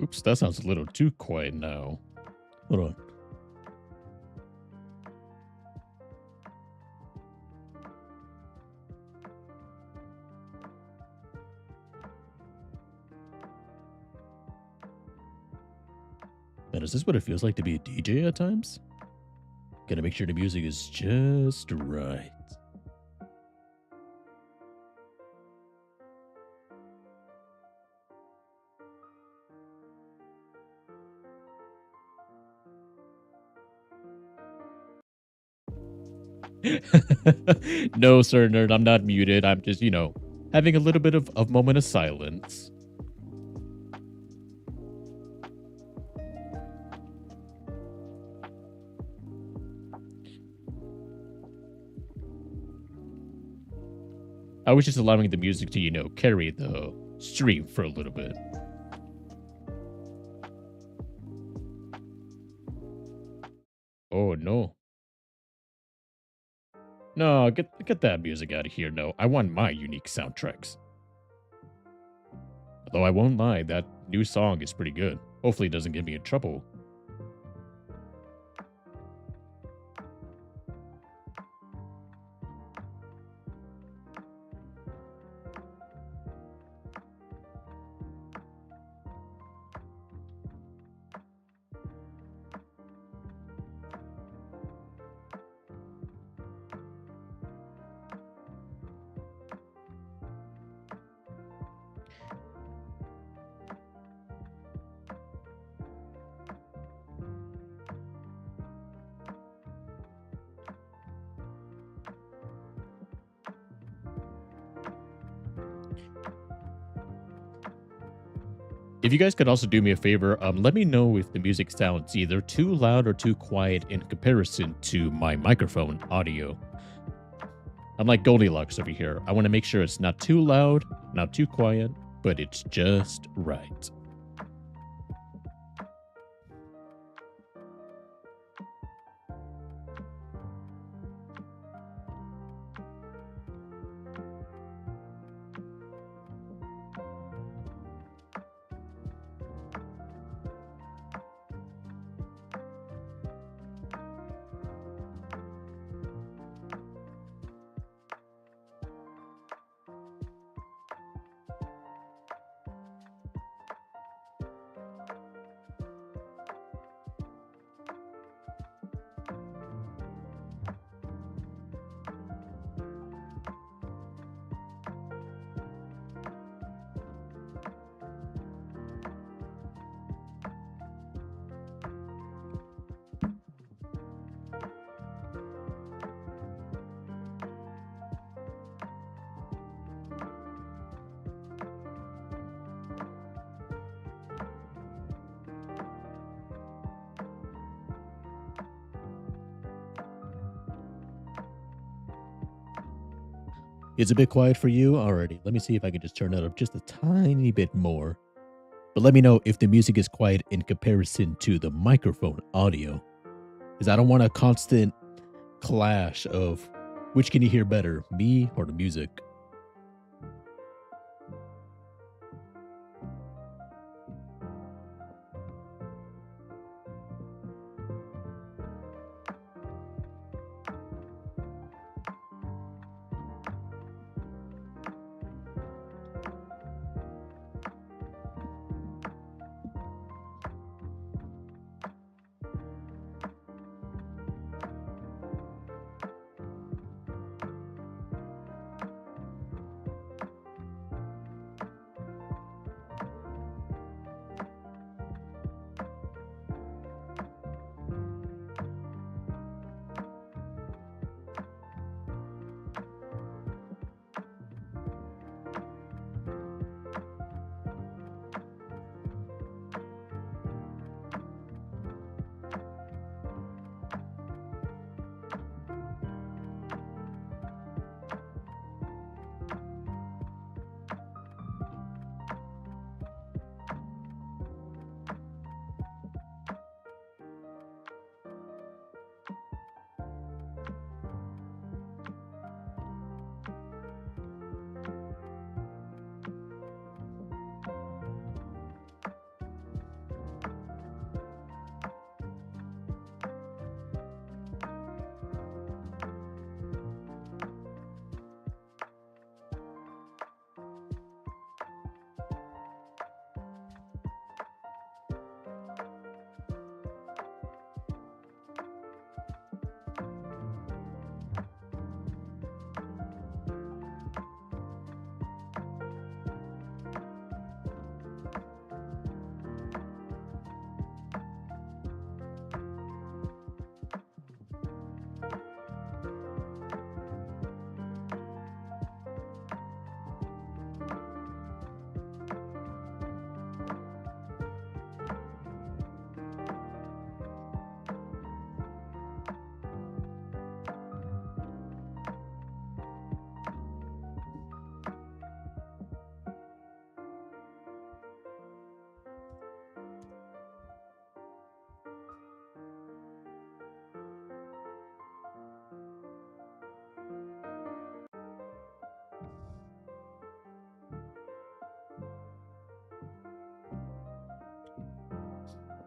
Oops, that sounds a little too quiet now. Hold on. Man, is this what it feels like to be a DJ at times? Gotta make sure the music is just right. No, sir, nerd, I'm not muted. I'm just, having a little bit of moment of silence. I was just allowing the music to, carry the stream for a little bit. Oh, no. No, get that music out of here. No, I want my unique soundtracks. Although I won't lie, that new song is pretty good. Hopefully it doesn't get me in trouble. If you guys could also do me a favor, let me know if the music sounds either too loud or too quiet in comparison to my microphone audio. I'm like Goldilocks over here. I want to make sure it's not too loud, not too quiet, but it's just right. It's a bit quiet for you already. Let me see if I can just turn it up just a tiny bit more. But let me know if the music is quiet in comparison to the microphone audio. Because I don't want a constant clash of which can you hear better, me or the music.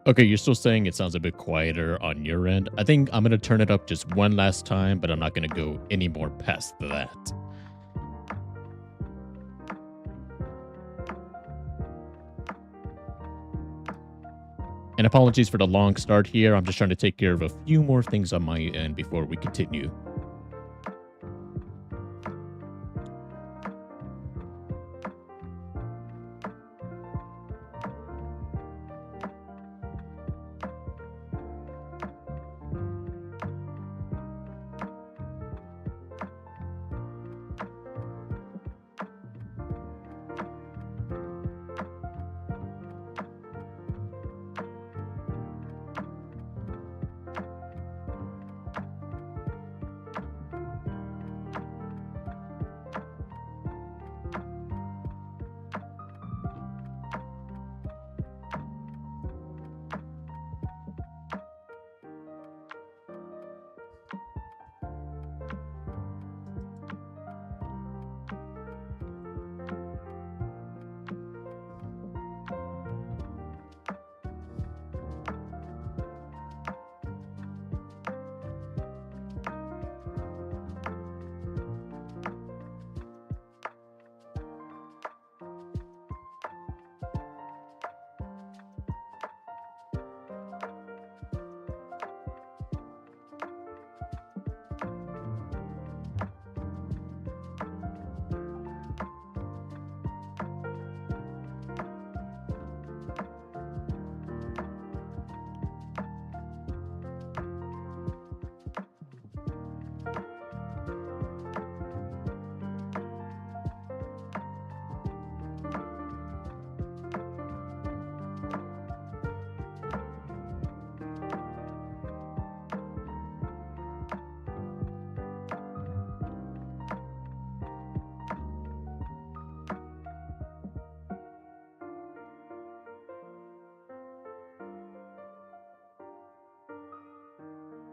Okay, you're still saying it sounds a bit quieter on your end. I think I'm gonna turn it up just one last time, but I'm not gonna go any more past that. And apologies for the long start here. I'm just trying to take care of a few more things on my end before we continue.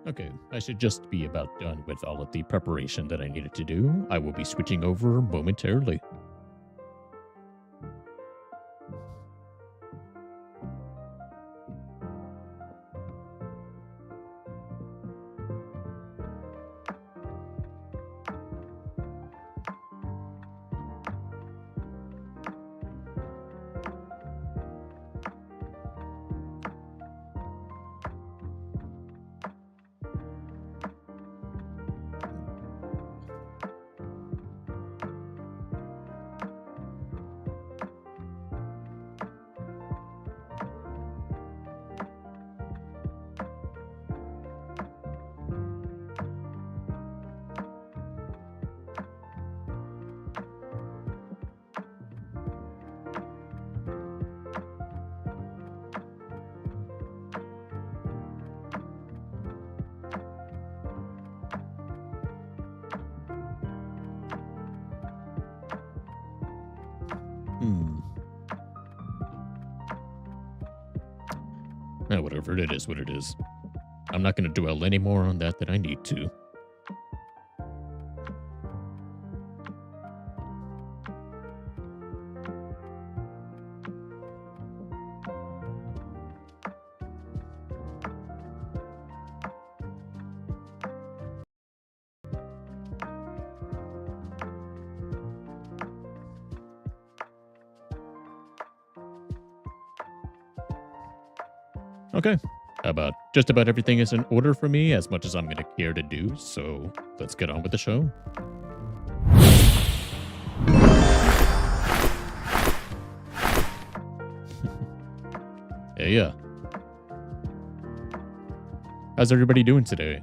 Okay, I should just be about done with all of the preparation that I needed to do. I will be switching over momentarily. Hmm. Whatever it is, what it is. I'm not going to dwell any more on that than I need to. Okay. About just about everything is in order for me as much as I'm going to care to do. So let's get on with the show. Yeah. How's everybody doing today?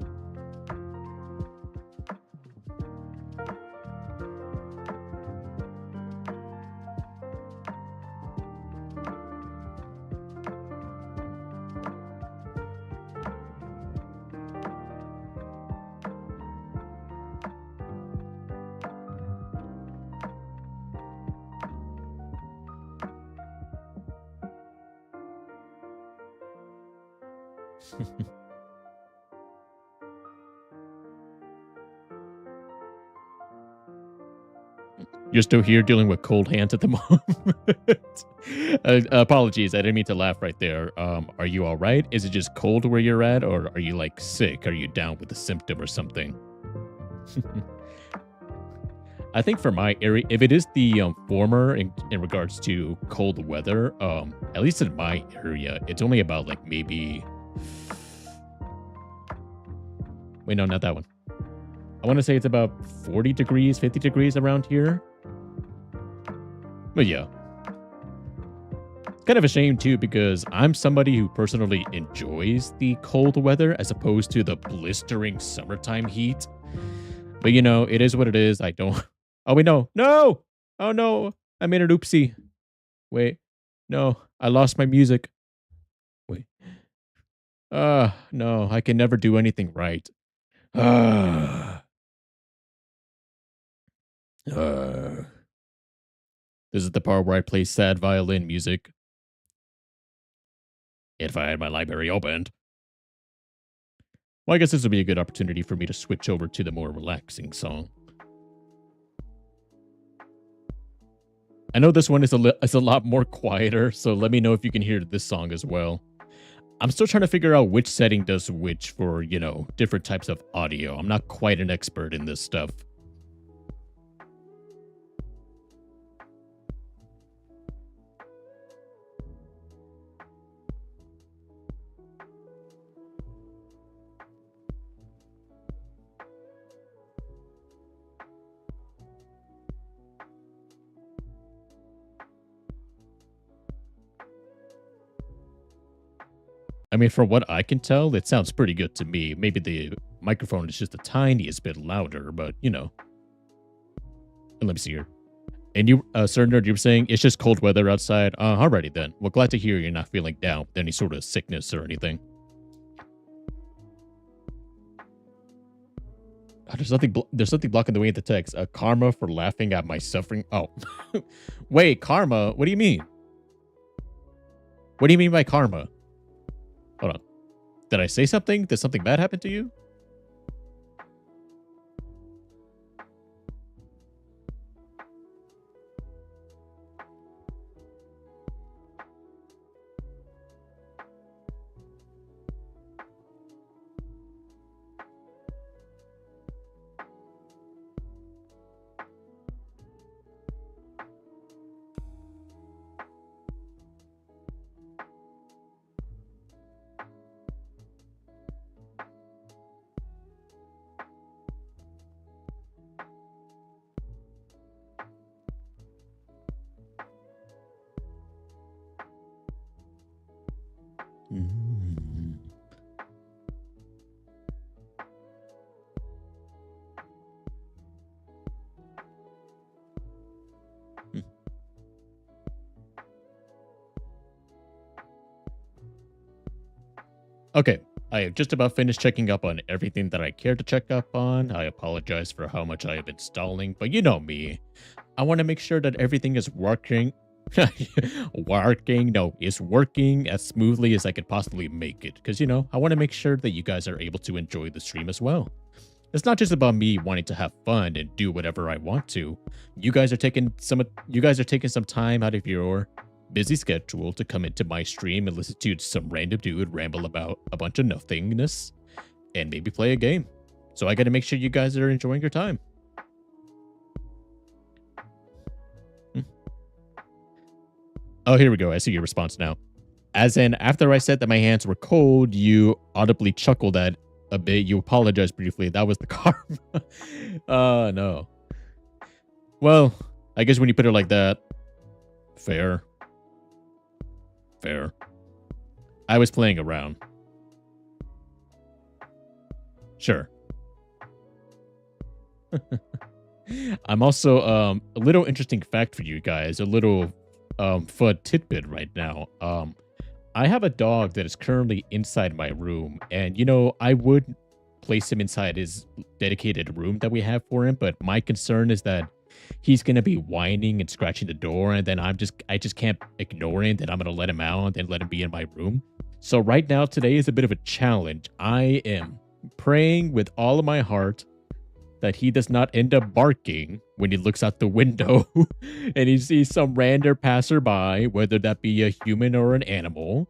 You're still here dealing with cold hands at the moment. Apologies, I didn't mean to laugh right there. Are you all right? Is it just cold where you're at, or are you like sick? Are you down with a symptom or something? I think for my area, if it is the former in regards to cold weather, at least in my area, it's only about like maybe. Wait, no, not that one. I want to say it's about 40 degrees, 50 degrees around here. But yeah. It's kind of a shame too, because I'm somebody who personally enjoys the cold weather as opposed to the blistering summertime heat. But you know, it is what it is. I don't. Oh, wait, no. No! Oh, no. I made an oopsie. Wait. No. I lost my music. Wait. No. I can never do anything right. This is the part where I play sad violin music. If I had my library opened. Well, I guess this would be a good opportunity for me to switch over to the more relaxing song. I know this one is a lot more quieter, so let me know if you can hear this song as well. I'm still trying to figure out which setting does which for, you know, different types of audio. I'm not quite an expert in this stuff. I mean, from what I can tell, it sounds pretty good to me. Maybe the microphone is just the tiniest bit louder, but, you know. And let me see here. And you, Sir Nerd, you were saying it's just cold weather outside. Alrighty then. Well, glad to hear you're not feeling down with any sort of sickness or anything. Oh, there's something blocking the way in the text. Karma for laughing at my suffering. Oh. Wait, karma? What do you mean? What do you mean by karma? Hold on. Did I say something? Did something bad happen to you? Mm. Hmm. Okay, I have just about finished checking up on everything that I care to check up on. I apologize for how much I have been stalling, but you know me. I want to make sure that everything is working. Is working as smoothly as I could possibly make it. Because, you know, I want to make sure that you guys are able to enjoy the stream as well. It's not just about me wanting to have fun and do whatever I want to. You guys are taking some time out of your busy schedule to come into my stream and listen to some random dude ramble about a bunch of nothingness and maybe play a game. So I got to make sure you guys are enjoying your time. Oh, here we go. I see your response now. As in, after I said that my hands were cold, you audibly chuckled at a bit. You apologized briefly. That was the karma. No. Well, I guess when you put it like that, fair. Fair. I was playing around. Sure. I'm also, a little interesting fact for you guys. A little fun tidbit right now. I have a dog that is currently inside my room, and you know, I would place him inside his dedicated room that we have for him, but my concern is that he's gonna be whining and scratching the door, and then I just can't ignore it, and I'm gonna let him out and let him be in my room. So right now, today is a bit of a challenge. I am praying with all of my heart that he does not end up barking when he looks out the window and he sees some random passerby, whether that be a human or an animal,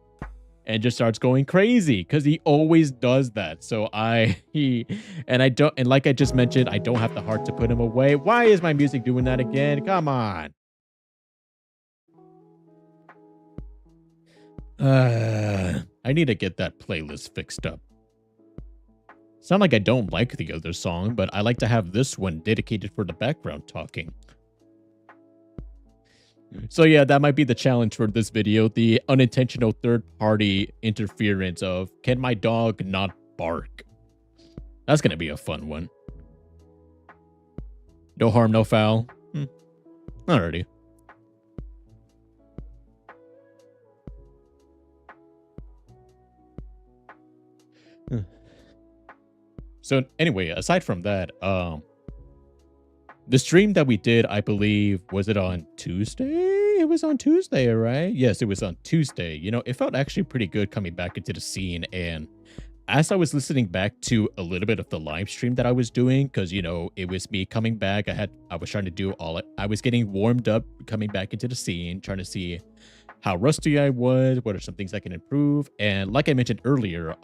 and just starts going crazy because he always does that. So I don't, and like I just mentioned, I don't have the heart to put him away. Why is my music doing that again? Come on. I need to get that playlist fixed up. It's not like I don't like the other song, but I like to have this one dedicated for the background talking. So yeah, that might be the challenge for this video, the unintentional third-party interference of, can my dog not bark? That's going to be a fun one. No harm, no foul. Alrighty. So anyway, aside from that, the stream that we did, I believe, was it on Tuesday? It was on Tuesday, right? Yes, it was on Tuesday. You know, it felt actually pretty good coming back into the scene. And as I was listening back to a little bit of the live stream that I was doing, because, you know, it was me coming back. I was trying to do I was getting warmed up coming back into the scene, trying to see how rusty I was, what are some things I can improve. And like I mentioned earlier,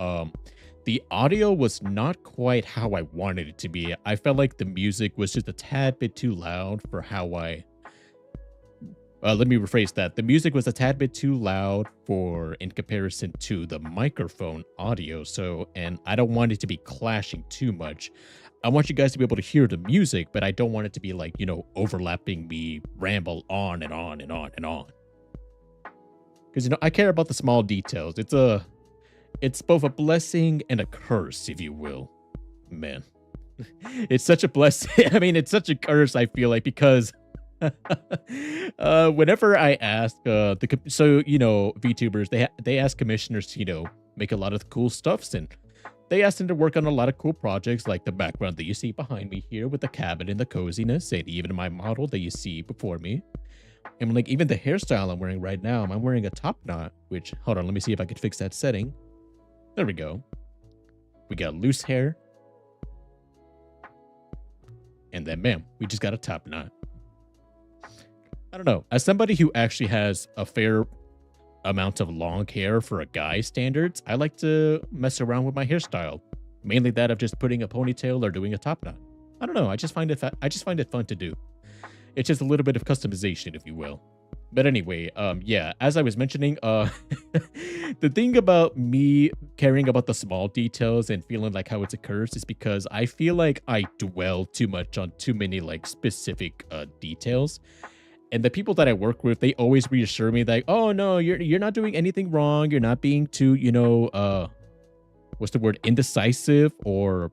the audio was not quite how I wanted it to be. I felt like the music was just a tad bit too loud for how let me rephrase that. The music was a tad bit too loud in comparison to the microphone audio. So, and I don't want it to be clashing too much. I want you guys to be able to hear the music, but I don't want it to be like, you know, overlapping me ramble on and on and on and on. Because, you know, I care about the small details. It's both a blessing and a curse, if you will. Man, it's such a blessing. I mean, it's such a curse, I feel like, because whenever I ask, so, you know, VTubers, they ask commissioners to, you know, make a lot of cool stuffs, and they ask them to work on a lot of cool projects, like the background that you see behind me here with the cabin and the coziness, and even my model that you see before me. And like even the hairstyle I'm wearing right now, I'm wearing a top knot, which, hold on, let me see if I could fix that setting. There we go. We got loose hair. And then, bam, we just got a top knot. I don't know. As somebody who actually has a fair amount of long hair for a guy's standards, I like to mess around with my hairstyle. Mainly that of just putting a ponytail or doing a top knot. I don't know. I just find it fun to do. It's just a little bit of customization, if you will. But anyway, yeah, as I was mentioning, the thing about me caring about the small details and feeling like how it's a curse is because I feel like I dwell too much on too many like specific details. And the people that I work with, they always reassure me like, oh no, you're not doing anything wrong. You're not being too, you know, what's the word, indecisive or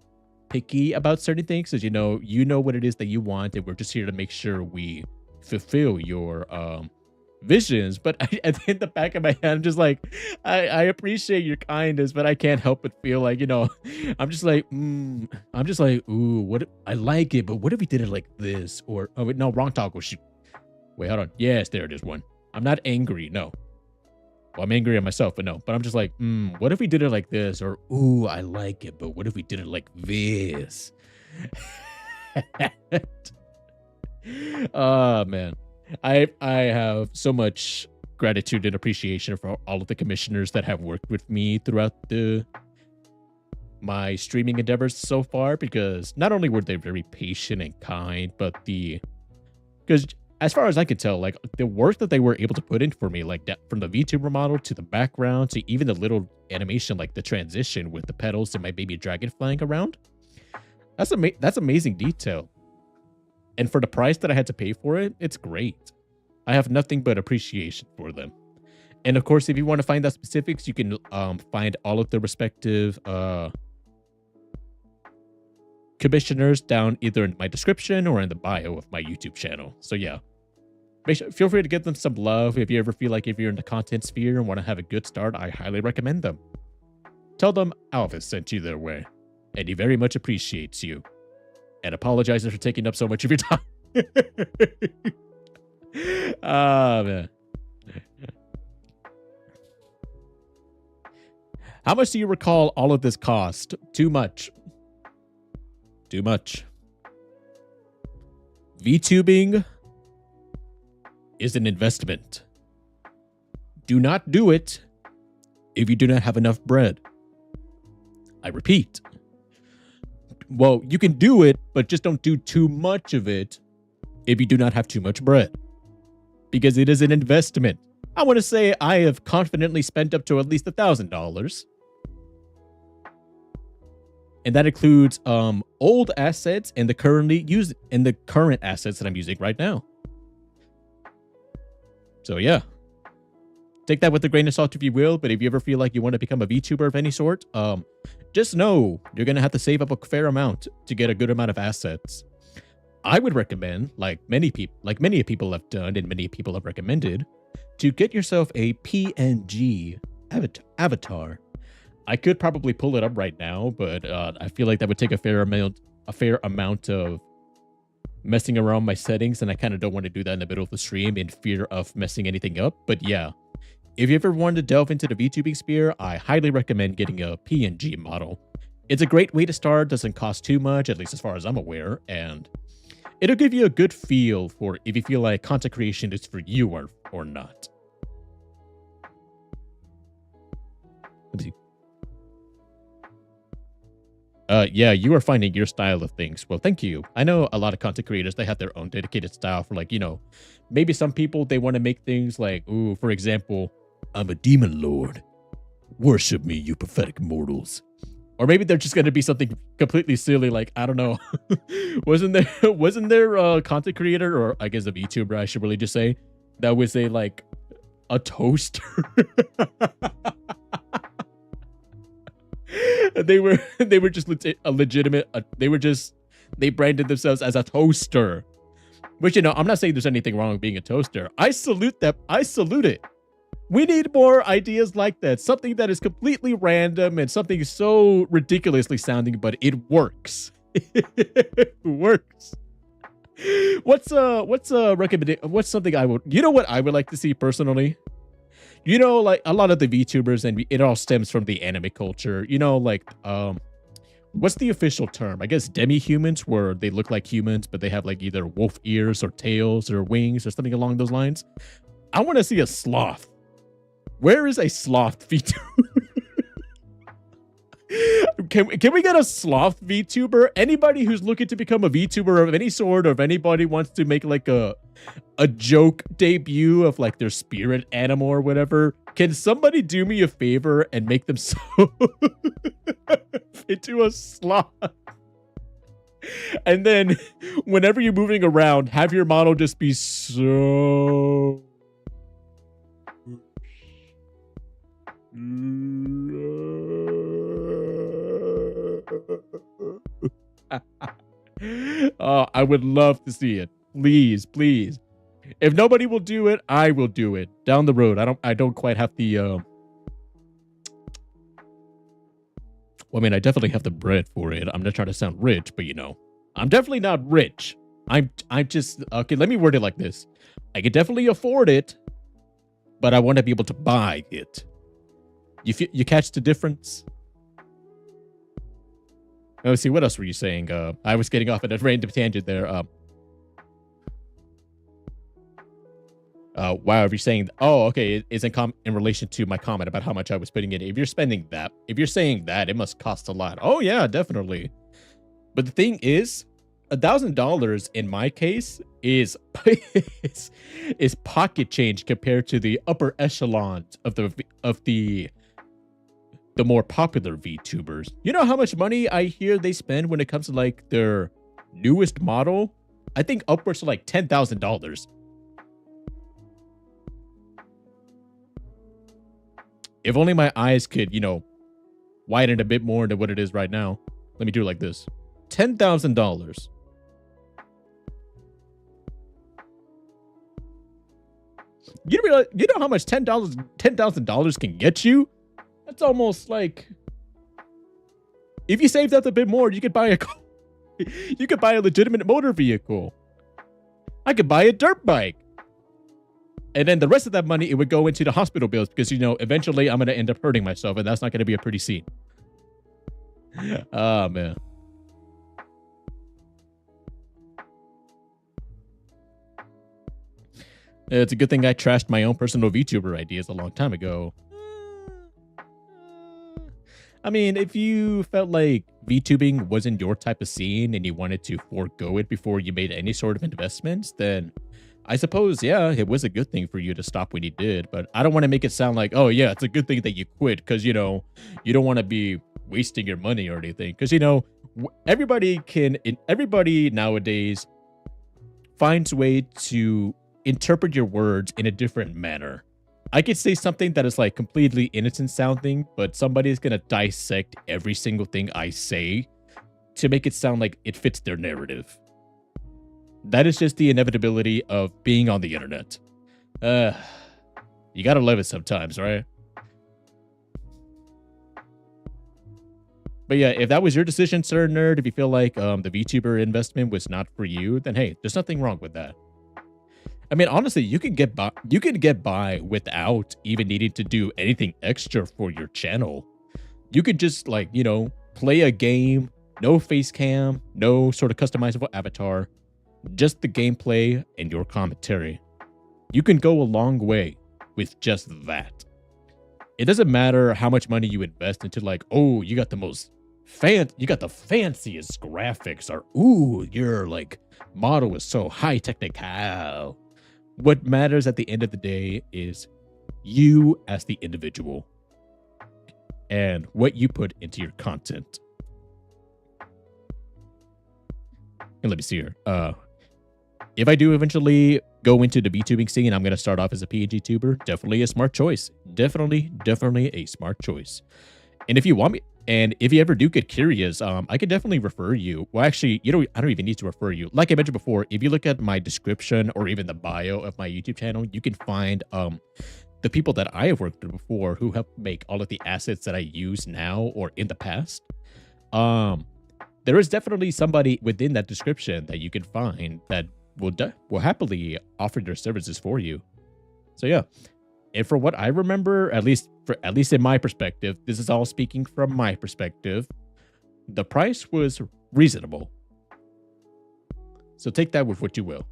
picky about certain things, because you know what it is that you want, and we're just here to make sure we fulfill your visions. But in the back of my head, I'm just like, I appreciate your kindness, but I can't help but feel like, you know, I'm just like, ooh, what, I like it, but what if we did it like this? Or, oh wait, no, wrong toggle, shoot. Wait, hold on. Yes, there it is, one. I'm not angry, no. Well, I'm angry at myself, but no. But I'm just like, what if we did it like this? Or, ooh, I like it, but what if we did it like this? Oh, man. I have so much gratitude and appreciation for all of the commissioners that have worked with me throughout my streaming endeavors so far, because not only were they very patient and kind, but because as far as I can tell, like the work that they were able to put in for me, like that, from the VTuber model to the background to even the little animation, like the transition with the petals and my baby dragon flying around, that's amazing detail. And for the price that I had to pay for it, it's great. I have nothing but appreciation for them. And of course, if you want to find out specifics, you can find all of the respective commissioners down either in my description or in the bio of my YouTube channel. So yeah, feel free to give them some love. If you ever feel like if you're in the content sphere and want to have a good start, I highly recommend them. Tell them Alvis sent you their way, and he very much appreciates you. And apologizes for taking up so much of your time. Ah, man. How much do you recall all of this cost? Too much. Too much. VTubing is an investment. Do not do it if you do not have enough bread. I repeat. Well, you can do it, but just don't do too much of it if you do not have too much bread. Because it is an investment. I want to say I have confidently spent up to at least $1,000. And that includes old assets and the current assets that I'm using right now. So yeah. Take that with a grain of salt if you will, but if you ever feel like you want to become a VTuber of any sort, just know you're going to have to save up a fair amount to get a good amount of assets. I would recommend, like many people have done and many people have recommended, to get yourself a PNG avatar. I could probably pull it up right now, but I feel like that would take a fair amount of messing around my settings, and I kind of don't want to do that in the middle of the stream in fear of messing anything up. But yeah, if you ever wanted to delve into the VTubing sphere, I highly recommend getting a PNG model. It's a great way to start, doesn't cost too much, at least as far as I'm aware, and it'll give you a good feel for if you feel like content creation is for you or not. Let me see. Yeah, you are finding your style of things. Well, thank you. I know a lot of content creators, they have their own dedicated style for, like, you know, maybe some people, they want to make things like, ooh, for example, I'm a demon lord. Worship me, you pathetic mortals. Or maybe they're just going to be something completely silly, like, I don't know. wasn't there a content creator, or I guess a VTuber, I should really just say, that was a toaster? They were just they branded themselves as a toaster. Which, you know, I'm not saying there's anything wrong with being a toaster. I salute them. I salute it. We need more ideas like that. Something that is completely random and something so ridiculously sounding, but it works. It works. What's recommendation? What's something I would, you know what I would like to see personally? You know, like a lot of the VTubers, and it all stems from the anime culture. You know, like, what's the official term? I guess demi-humans, where they look like humans, but they have like either wolf ears or tails or wings or something along those lines. I want to see a sloth. Where is a sloth VTuber? Can we get a sloth VTuber? Anybody who's looking to become a VTuber of any sort, or if anybody wants to make like a joke debut of like their spirit animal or whatever, can somebody do me a favor and make them so into a sloth? And then whenever you're moving around, have your model just be so oh, I would love to see it. Please, please. If nobody will do it, I will do it down the road. I don't quite have the well, I mean, I definitely have the bread for it. I'm not trying to sound rich, but you know, I'm definitely not rich. I'm just, okay, let me word it like this. I can definitely afford it, but I want to be able to buy it. You catch the difference? Let's see, what else were you saying? I was getting off at a random tangent there. Wow, if you're saying, oh, okay, it's in relation to my comment about how much I was putting in. If you're saying that, it must cost a lot. Oh yeah, definitely. But the thing is, $1,000 in my case is is pocket change compared to the upper echelons of the more popular VTubers. You know how much money I hear they spend when it comes to like their newest model? I think upwards to like $10,000. If only my eyes could, you know, widen a bit more than what it is right now. Let me do it like this. $10,000. You know how much $10,000 can get you? That's almost like, if you saved up a bit more, you could buy a legitimate motor vehicle. I could buy a dirt bike. And then the rest of that money, it would go into the hospital bills because, you know, eventually I'm going to end up hurting myself, and that's not going to be a pretty scene. Oh, man. It's a good thing I trashed my own personal VTuber ideas a long time ago. I mean, if you felt like VTubing wasn't your type of scene and you wanted to forego it before you made any sort of investments, then I suppose, yeah, it was a good thing for you to stop when you did. But I don't want to make it sound like, oh, yeah, it's a good thing that you quit because, you know, you don't want to be wasting your money or anything. Because, you know, everybody nowadays finds a way to interpret your words in a different manner. I could say something that is like completely innocent sounding, but somebody's gonna dissect every single thing I say to make it sound like it fits their narrative. That is just the inevitability of being on the internet. You gotta love it sometimes, right? But yeah, if that was your decision, sir nerd, if you feel like the VTuber investment was not for you, then hey, there's nothing wrong with that. I mean, honestly, you can get by without even needing to do anything extra for your channel. You could just like, you know, play a game, no face cam, no sort of customizable avatar, just the gameplay and your commentary. You can go a long way with just that. It doesn't matter how much money you invest into like, oh, you got the fanciest graphics, or ooh, your like model is so high technical. What matters at the end of the day is you as the individual and what you put into your content. And let me see here. If I do eventually go into the VTubing scene, I'm going to start off as a PNG tuber. Definitely a smart choice. Definitely a smart choice. And if you want me, and if you ever do get curious, I could definitely refer you. Well, actually, I don't even need to refer you. Like I mentioned before, if you look at my description or even the bio of my YouTube channel, you can find the people that I have worked with before who help make all of the assets that I use now or in the past. There is definitely somebody within that description that you can find that will happily offer their services for you. So yeah. And for what I remember, at least in my perspective, this is all speaking from my perspective, the price was reasonable. So take that with what you will.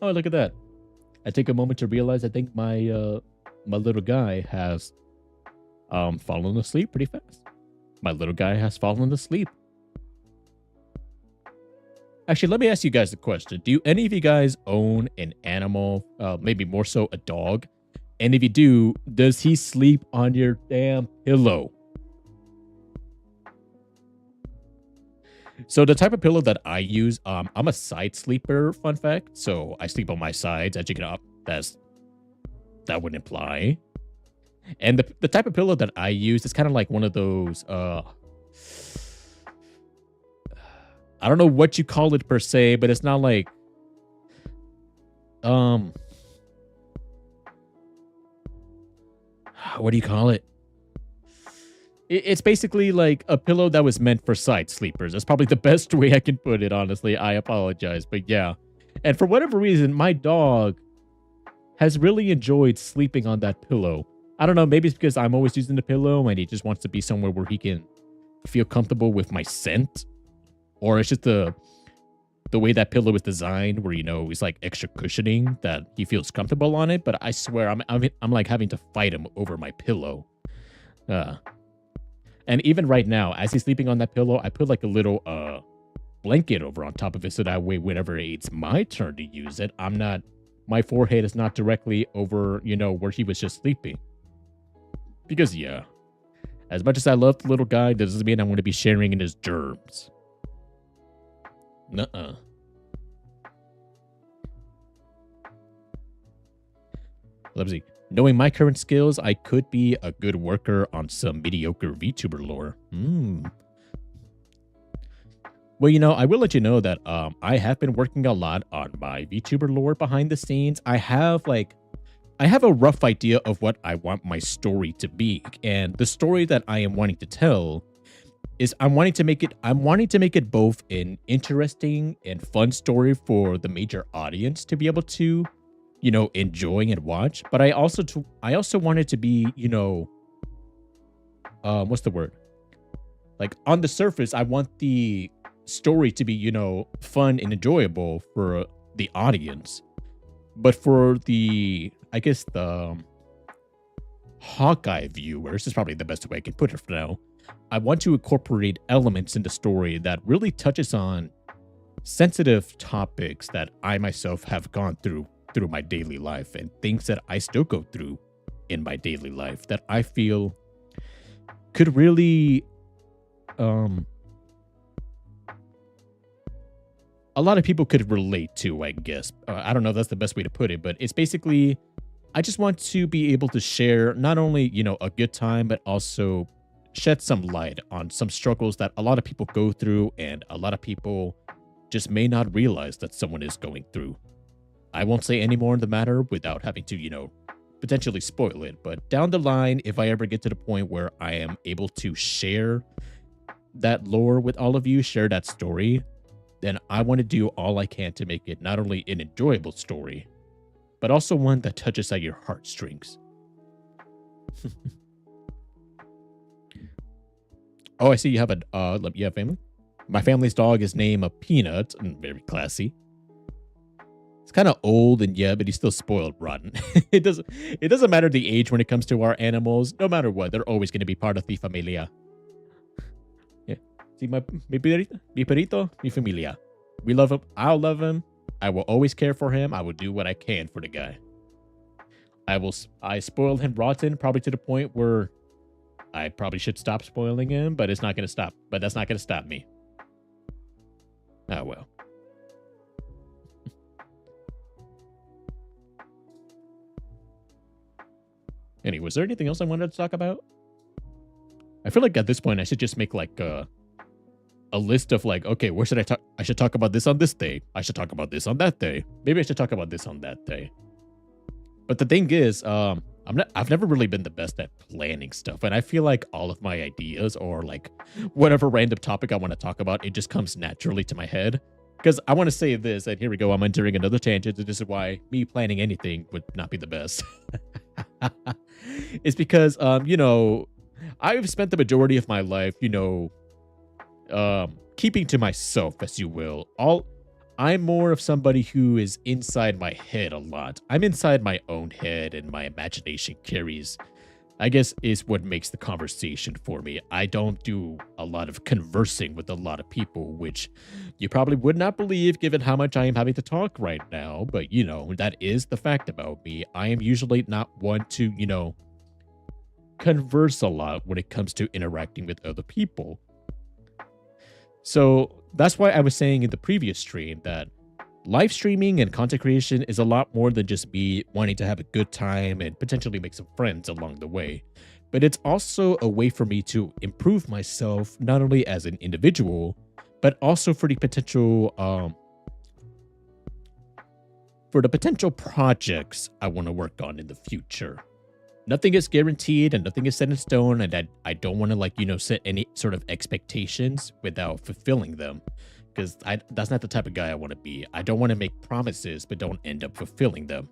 Oh, look at that. I take a moment to realize I think my my little guy has fallen asleep pretty fast. My little guy has fallen asleep. Actually, let me ask you guys a question. Do any of you guys own an animal, maybe more so a dog? And if you do, does he sleep on your damn pillow? So the type of pillow that I use, I'm a side sleeper, fun fact. So I sleep on my sides, as you can that would imply. And the type of pillow that I use is kind of like one of those, I don't know what you call it per se, but it's not like, what do you call it? It's basically like a pillow that was meant for side sleepers. That's probably the best way I can put it, honestly. I apologize, but yeah. And for whatever reason, my dog has really enjoyed sleeping on that pillow. I don't know, maybe it's because I'm always using the pillow and he just wants to be somewhere where he can feel comfortable with my scent. Or it's just the way that pillow is designed where, you know, it's like extra cushioning that he feels comfortable on it. But I swear, I'm like having to fight him over my pillow. And even right now, as he's sleeping on that pillow, I put like a little blanket over on top of it so that way whenever it's my turn to use it, my forehead is not directly over, you know, where he was just sleeping. Because yeah, as much as I love the little guy, that doesn't mean I'm going to be sharing in his germs. Nuh-uh. Let's see. Knowing my current skills, I could be a good worker on some mediocre VTuber lore. Well, you know, I will let you know that I have been working a lot on my VTuber lore behind the scenes. I have a rough idea of what I want my story to be. And the story that I am wanting to tell is I'm wanting to make it both an interesting and fun story for the major audience to be able to, enjoy and watch. But I also want it to be, what's the word? Like on the surface, I want the story to be, fun and enjoyable for the audience. But for the, I guess the Hawkeye viewers is probably the best way I can put it for now. I want to incorporate elements in the story that really touches on sensitive topics that I myself have gone through my daily life, and things that I still go through in my daily life that I feel could really a lot of people could relate to, I guess. I don't know if that's the best way to put it, but it's basically, I just want to be able to share not only, a good time, but also shed some light on some struggles that a lot of people go through and a lot of people just may not realize that someone is going through. I won't say any more in the matter without having to, potentially spoil it. But down the line, if I ever get to the point where I am able to share that lore with all of you, share that story, then I want to do all I can to make it not only an enjoyable story, but also one that touches at your heartstrings. Oh, I see you have you have family? My family's dog is named a Peanut, and very classy. It's kind of old and but he's still spoiled rotten. It doesn't matter the age when it comes to our animals. No matter what, they're always going to be part of the familia. Yeah. See mi perrito, mi familia. We love him. I'll love him. I will always care for him. I will do what I can for the guy. I spoiled him rotten, probably to the point where I probably should stop spoiling him, but it's not going to stop. But that's not going to stop me. Oh, well. Anyway, was there anything else I wanted to talk about? I feel like at this point, I should just make like a list of like, okay, where should I talk? I should talk about this on this day. I should talk about this on that day. Maybe I should talk about this on that day. But the thing is, I've never really been the best at planning stuff. And I feel like all of my ideas or like whatever random topic I want to talk about, it just comes naturally to my head. Because I want to say this, and here we go, I'm entering another tangent. And this is why me planning anything would not be the best. It's because, I've spent the majority of my life, keeping to myself, as you will. I'm more of somebody who is inside my head a lot. I'm inside my own head, and my imagination carries, I guess, is what makes the conversation for me. I don't do a lot of conversing with a lot of people, which you probably would not believe given how much I am having to talk right now. But, that is the fact about me. I am usually not one to, converse a lot when it comes to interacting with other people. So that's why I was saying in the previous stream that live streaming and content creation is a lot more than just me wanting to have a good time and potentially make some friends along the way. But it's also a way for me to improve myself, not only as an individual, but also for the potential projects I want to work on in the future. Nothing is guaranteed and nothing is set in stone, and I don't want to set any sort of expectations without fulfilling them, because that's not the type of guy I want to be. I don't want to make promises but don't end up fulfilling them.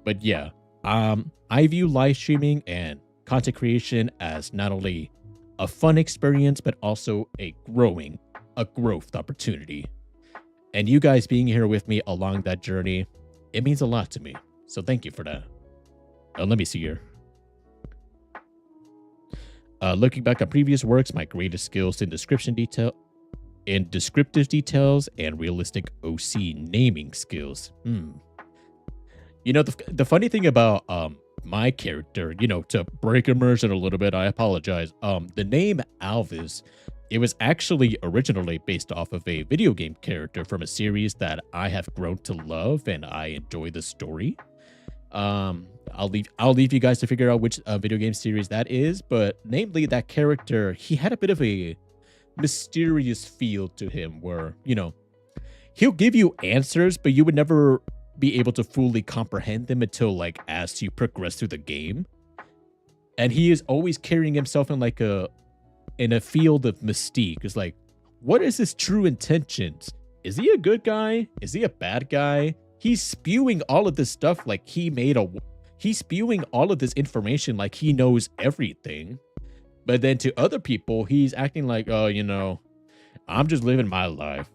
But yeah, I view live streaming and content creation as not only a fun experience but also a growth opportunity. And you guys being here with me along that journey, it means a lot to me. So thank you for that. Let me see here. Looking back on previous works, my greatest skills in descriptive details and realistic OC naming skills. The funny thing about my character, to break immersion a little bit, I apologize. The name Alvis, it was actually originally based off of a video game character from a series that I have grown to love, and I enjoy the story. I'll leave you guys to figure out which video game series that is, but namely that character, he had a bit of a mysterious feel to him where, he'll give you answers, but you would never be able to fully comprehend them until as you progress through the game. And he is always carrying himself in in a field of mystique. It's like, what is his true intentions? Is he a good guy? Is he a bad guy? He's spewing all of this stuff like he's spewing all of this information like he knows everything. But then to other people, he's acting like, oh, I'm just living my life.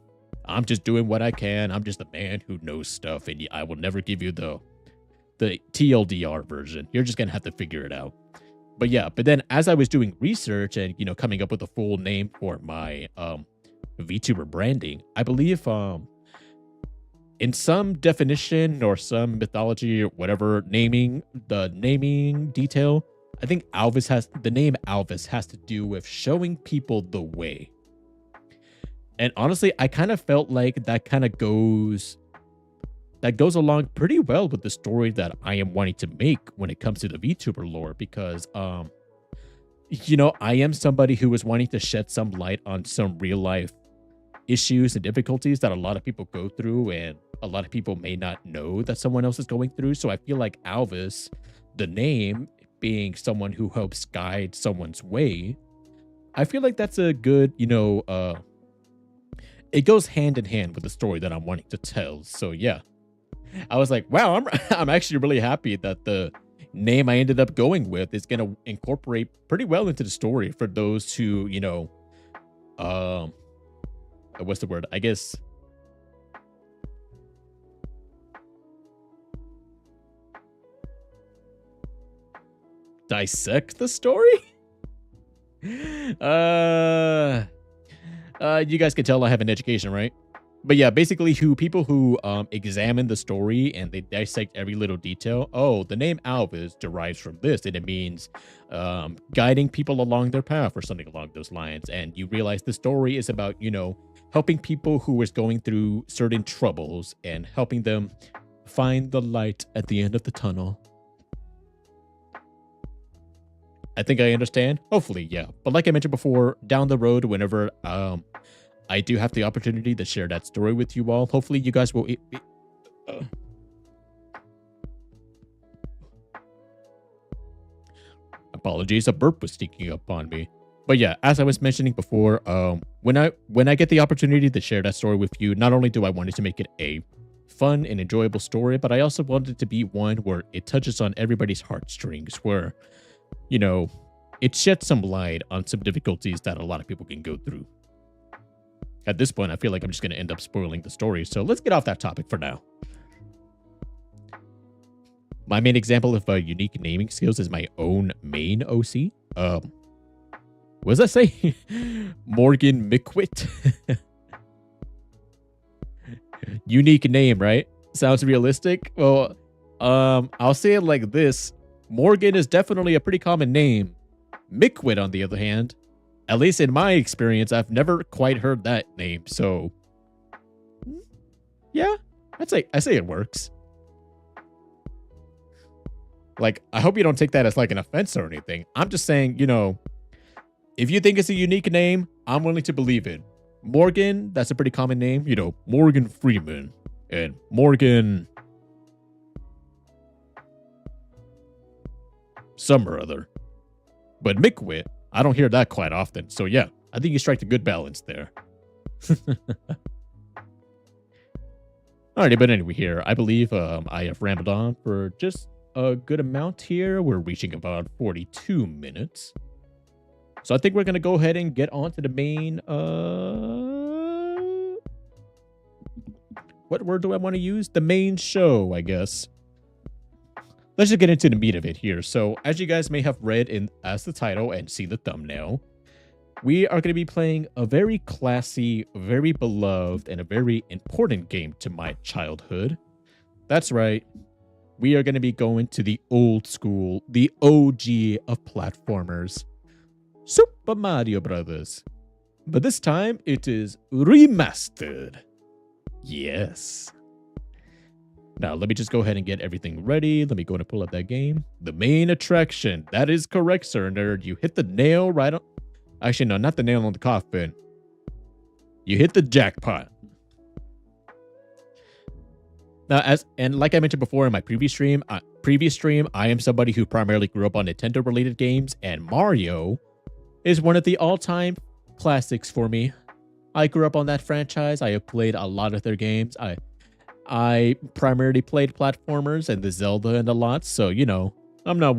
I'm just doing what I can. I'm just a man who knows stuff, and I will never give you the TLDR version. You're just gonna have to figure it out. But yeah, but then as I was doing research and coming up with a full name for my VTuber branding, I believe in some definition or some mythology or whatever naming detail, I think the name Alvis has to do with showing people the way. And honestly, I kind of felt like that goes along pretty well with the story that I am wanting to make when it comes to the VTuber lore, because I am somebody who is wanting to shed some light on some real life issues and difficulties that a lot of people go through, and a lot of people may not know that someone else is going through. So I feel like Alvis, the name, being someone who helps guide someone's way, I feel like that's a good, it goes hand in hand with the story that I'm wanting to tell. So yeah, I was like, wow, I'm actually really happy that the name I ended up going with is going to incorporate pretty well into the story for those who, what's the word? I guess dissect the story. You guys can tell I have an education, right? But yeah, basically people who examine the story and they dissect every little detail. Oh, the name Alvis derives from this, and it means guiding people along their path or something along those lines. And you realize the story is about, helping people who is going through certain troubles and helping them find the light at the end of the tunnel. I think I understand. Hopefully, yeah. But like I mentioned before, down the road, whenever I do have the opportunity to share that story with you all, hopefully you guys will... Apologies, a burp was sneaking up on me. But yeah, as I was mentioning before, when I get the opportunity to share that story with you, not only do I want it to make it a fun and enjoyable story, but I also want it to be one where it touches on everybody's heartstrings, where it sheds some light on some difficulties that a lot of people can go through. At this point, I feel like I'm just going to end up spoiling the story, so let's get off that topic for now. My main example of unique naming skills is my own main OC. What does that say? Morgan Mickwit. Unique name, right? Sounds realistic. Well, I'll say it like this. Morgan is definitely a pretty common name. Mickwit, on the other hand, at least in my experience, I've never quite heard that name. So, yeah, I say it works. Like, I hope you don't take that as like an offense or anything. I'm just saying, if you think it's a unique name, I'm willing to believe it. Morgan, that's a pretty common name. Morgan Freeman and Morgan some or other. But Mickwit, I don't hear that quite often. So yeah, I think you strike a good balance there. Alrighty, but anyway, here, I believe I have rambled on for just a good amount here. We're reaching about 42 minutes. So I think we're going to go ahead and get on to the main... what word do I want to use? The main show, I guess. Let's just get into the meat of it here. So, as you guys may have read as the title and seen the thumbnail, we are going to be playing a very classy, very beloved, and a very important game to my childhood. That's right. We are going to be going to the old school, the OG of platformers, Super Mario Brothers. But this time, it is remastered. Yes. Now, let me just go ahead and get everything ready. Let me go and pull up that game. The main attraction. That is correct, sir, nerd. You hit the nail right on... Actually, no, not the nail on the coffin. You hit the jackpot. Now, like I mentioned before in my previous stream, I am somebody who primarily grew up on Nintendo-related games, and Mario is one of the all-time classics for me. I grew up on that franchise. I have played a lot of their games. I primarily played platformers and the Zelda and a lot, so I'm not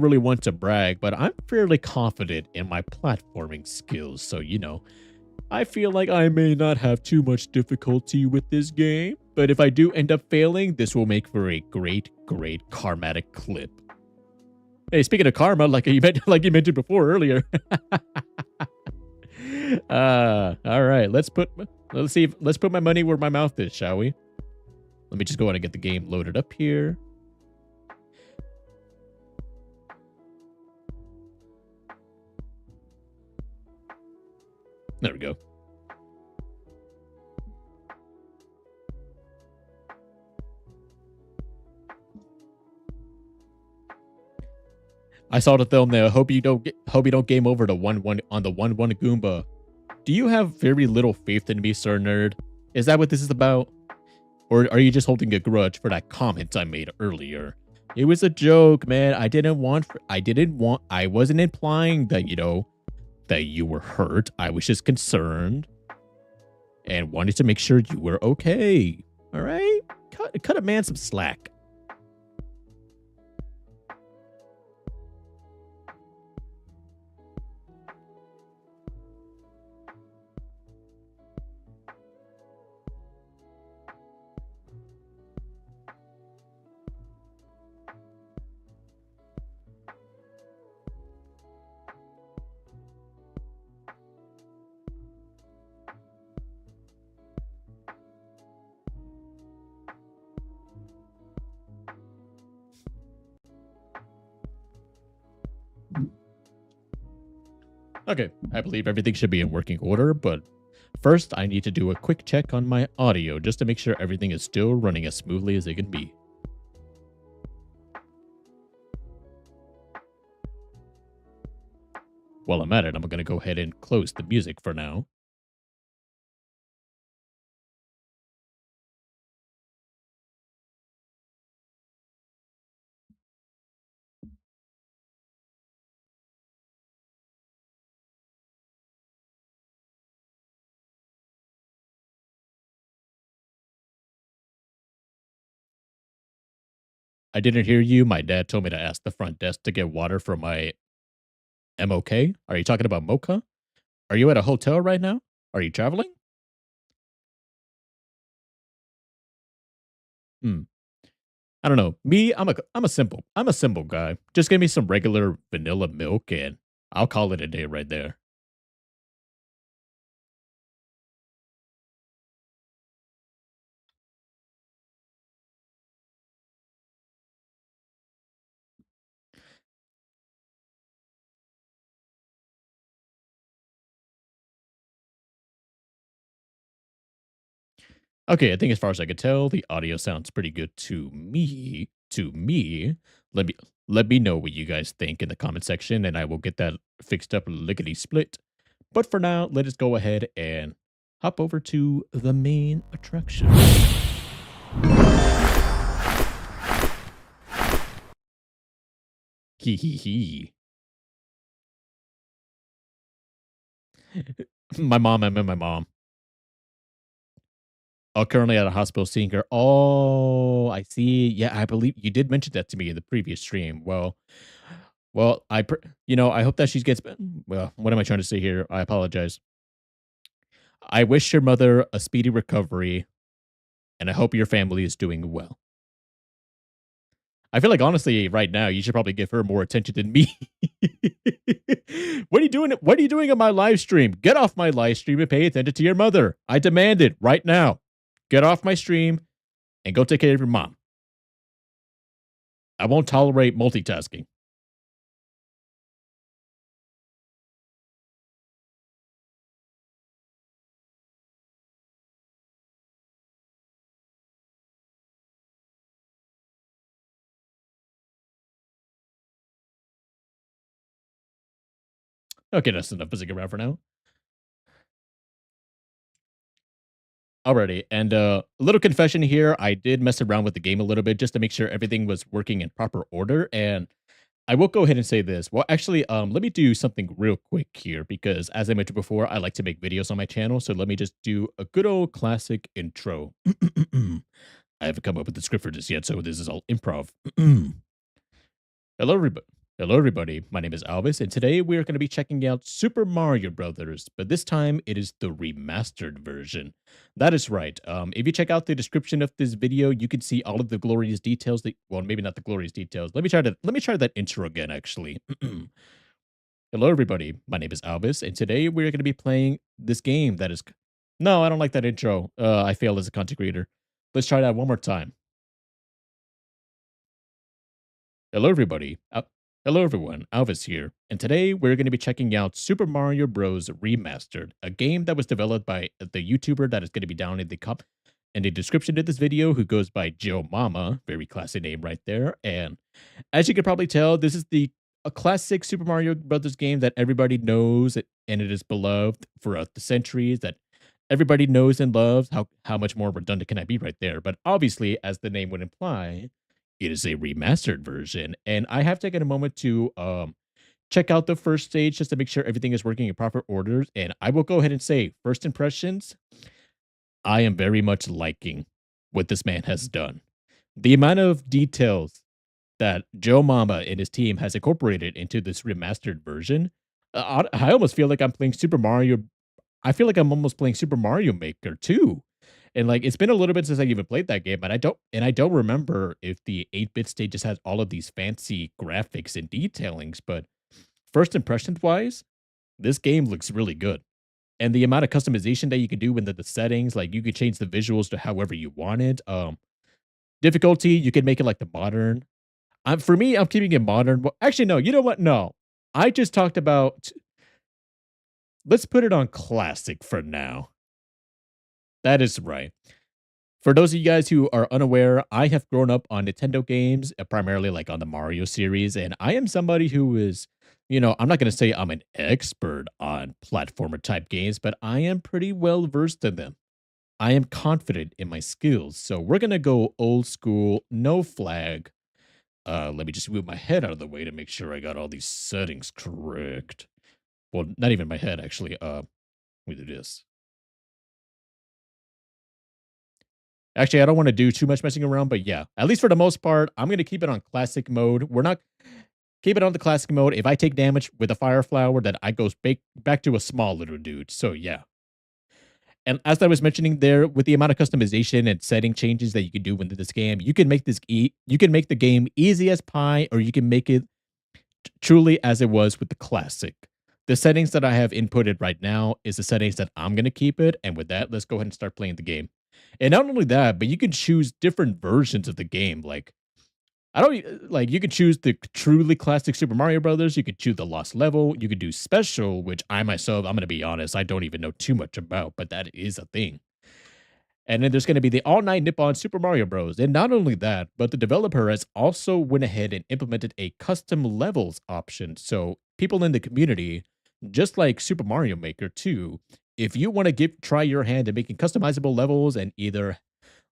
really one to brag, but I'm fairly confident in my platforming skills. So I feel like I may not have too much difficulty with this game, but if I do end up failing, this will make for a great, great karmatic clip. Hey, speaking of karma, like you mentioned before earlier. All right, let's put my money where my mouth is, shall we? Let me just go ahead and get the game loaded up here. There we go. I saw the thumbnail. Hope you don't game over the 1-1 on the 1-1 Goomba. Do you have very little faith in me, Sir Nerd? Is that what this is about? Or are you just holding a grudge for that comment I made earlier? It was a joke, man. I wasn't implying that, that you were hurt. I was just concerned and wanted to make sure you were okay. All right? Cut a man some slack. Okay, I believe everything should be in working order, but first I need to do a quick check on my audio just to make sure everything is still running as smoothly as it can be. While I'm at it, I'm going to go ahead and close the music for now. I didn't hear you. My dad told me to ask the front desk to get water for my MOK. Are you talking about Mocha? Are you at a hotel right now? Are you traveling? Hmm. I don't know. Me, I'm a simple guy. Just give me some regular vanilla milk and I'll call it a day right there. Okay, I think as far as I could tell, the audio sounds pretty good to me. To me, let me let me know what you guys think in the comment section, and I will get that fixed up lickety split. But for now, let us go ahead and hop over to the main attraction. Hee hee hee. My mom, I met my mom. Oh, currently at a hospital seeing her. Oh, I see. Yeah, I believe you did mention that to me in the previous stream. Well, I hope that she gets. Well, what am I trying to say here? I apologize. I wish your mother a speedy recovery, and I hope your family is doing well. I feel like honestly, right now, you should probably give her more attention than me. What are you doing? What are you doing on my live stream? Get off my live stream and pay attention to your mother. I demand it right now. Get off my stream and go take care of your mom. I won't tolerate multitasking. Okay, that's enough buzzing around for now. Alrighty, and a little confession here. I did mess around with the game a little bit just to make sure everything was working in proper order. And I will go ahead and say this. Well, actually, let me do something real quick here because, as I mentioned before, I like to make videos on my channel. So let me just do a good old classic intro. I haven't come up with the script for this yet, so this is all improv. Hello, everybody. Hello, everybody. My name is Alvis, and today we are going to be checking out Super Mario Brothers, but this time it is the remastered version. That is right. If you check out the description of this video, you can see all of the glorious details. That, well, maybe not the glorious details. Let me try that intro again. Actually, hello, everybody. My name is Alvis, and today we're going to be playing this game that is. No, I don't like that intro. I failed as a content creator. Let's try that one more time. Hello, everybody. Hello, everyone. Alvis here, and today we're going to be checking out Super Mario Bros. Remastered, a game that was developed by the YouTuber that is going to be down in the description of this video, who goes by JoeMama. Very classy name right there. And as you can probably tell, this is a classic Super Mario Brothers game that everybody knows, and it is beloved throughout the centuries. That everybody knows and loves. How much more redundant can I be right there? But obviously, as the name would imply, it is a remastered version, and I have taken a moment to check out the first stage just to make sure everything is working in proper orders. And I will go ahead and say, first impressions, I am very much liking what this man has done. The amount of details that Joe Mama and his team has incorporated into this remastered version, I almost feel like I'm playing Super Mario. I feel like I'm almost playing Super Mario Maker too. And like it's been a little bit since I even played that game, and I don't remember if the 8-bit stages had all of these fancy graphics and detailings, but first impressions wise, this game looks really good. And the amount of customization that you can do in the settings, like you could change the visuals to however you wanted. Difficulty, you can make it like the modern. For me, I'm keeping it modern. Well, actually, no, you know what? No. I just talked about let's put it on classic for now. That is right. For those of you guys who are unaware, I have grown up on Nintendo games, primarily like on the Mario series, and I am somebody who is, I'm not going to say I'm an expert on platformer type games, but I am pretty well versed in them. I am confident in my skills, so we're going to go old school, no flag. Let me just move my head out of the way to make sure I got all these settings correct. Well, not even my head, actually. Let me do this. Actually, I don't want to do too much messing around, but yeah, at least for the most part, I'm going to keep it on classic mode. We're not keep it on the classic mode. If I take damage with a fire flower, then I goes back to a small little dude. So yeah. And as I was mentioning there, with the amount of customization and setting changes that you can do within this game, you can make you can make the game easy as pie, or you can make it truly as it was with the classic. The settings that I have inputted right now is the settings that I'm going to keep it. And with that, let's go ahead and start playing the game. And not only that, but you can choose different versions of the game. Like, I don't like you could choose the truly classic Super Mario Brothers. You could choose the lost level. You could do special, which I myself, I'm going to be honest, I don't even know too much about, but that is a thing. And then there's going to be the all night Nippon Super Mario Bros. And not only that, but the developer has also went ahead and implemented a custom levels option. So people in the community, just like Super Mario Maker 2, if you want to try your hand at making customizable levels and either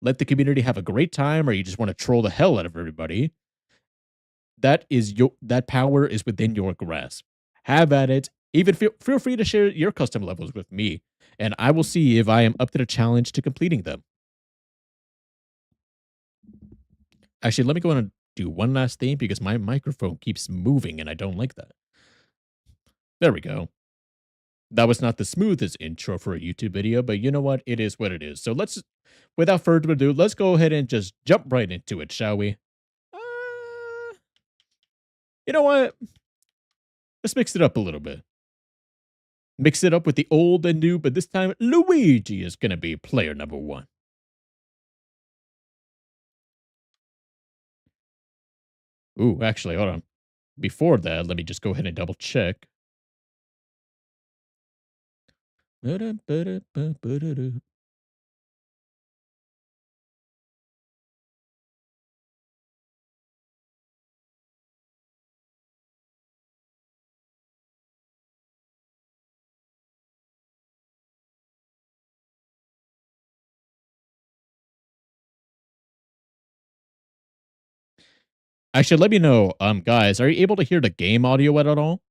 let the community have a great time or you just want to troll the hell out of everybody, that power is within your grasp. Have at it. Even feel free to share your custom levels with me, and I will see if I am up to the challenge to completing them. Actually, let me go on and do one last thing because my microphone keeps moving and I don't like that. There we go. That was not the smoothest intro for a YouTube video, but you know what? It is what it is. So without further ado, let's go ahead and just jump right into it, shall we? Uh, you know what? Let's mix it up a little bit. Mix it up with the old and new, but this time Luigi is going to be player number one. Ooh, actually, hold on. Before that, let me just go ahead and double check. Actually, let me know, guys, are you able to hear the game audio at all?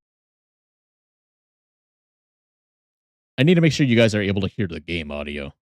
I need to make sure you guys are able to hear the game audio.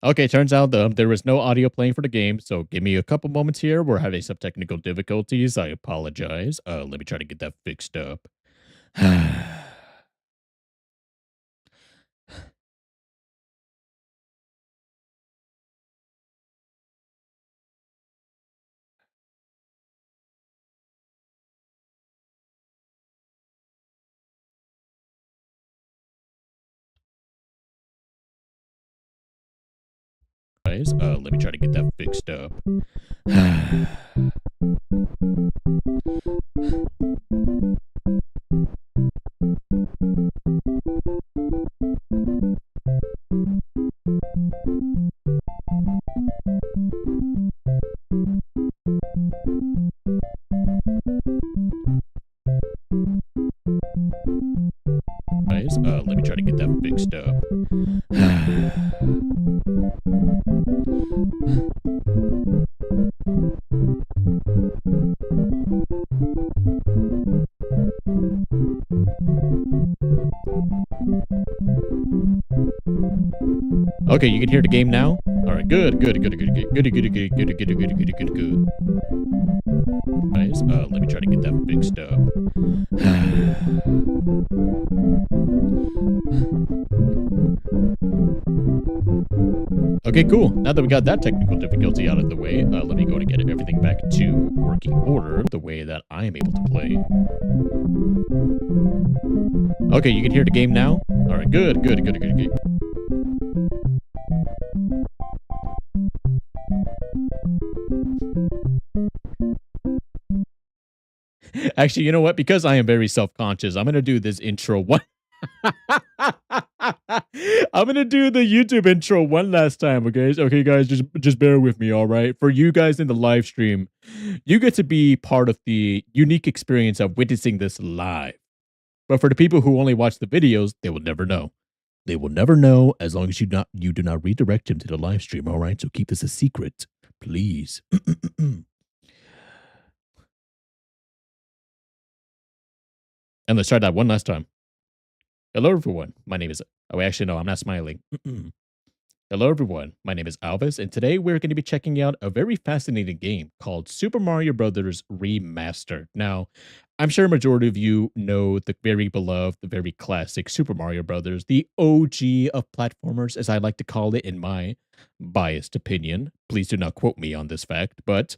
Okay, turns out there was no audio playing for the game, so give me a couple moments here. We're having some technical difficulties. I apologize. Let me try to get that fixed up. Guys, let me try to get that fixed up. Guys, let me try to get that fixed up. Okay, you can hear the game now? Alright, good. Guys, let me try to get that fixed up. Okay, cool. Now that we got that technical difficulty out of the way, let me go and get everything back to working order the way that I am able to play. Okay, you can hear the game now? Alright, good. Actually, you know what? Because I am very self-conscious, I'm gonna do this intro one. I'm gonna do the YouTube intro one last time, okay? Okay, guys, just bear with me, all right? For you guys in the live stream, you get to be part of the unique experience of witnessing this live. But for the people who only watch the videos, they will never know. They will never know as long as you do not redirect them to the live stream, all right? So keep this a secret, please. And let's try that one last time. Hello, everyone. My name is. Oh, actually, no, I'm not smiling. Hello, everyone. My name is Alvis, and today we're going to be checking out a very fascinating game called Super Mario Brothers Remastered. Now, I'm sure a majority of you know the very beloved, the very classic Super Mario Brothers, the OG of platformers, as I like to call it in my biased opinion. Please do not quote me on this fact, but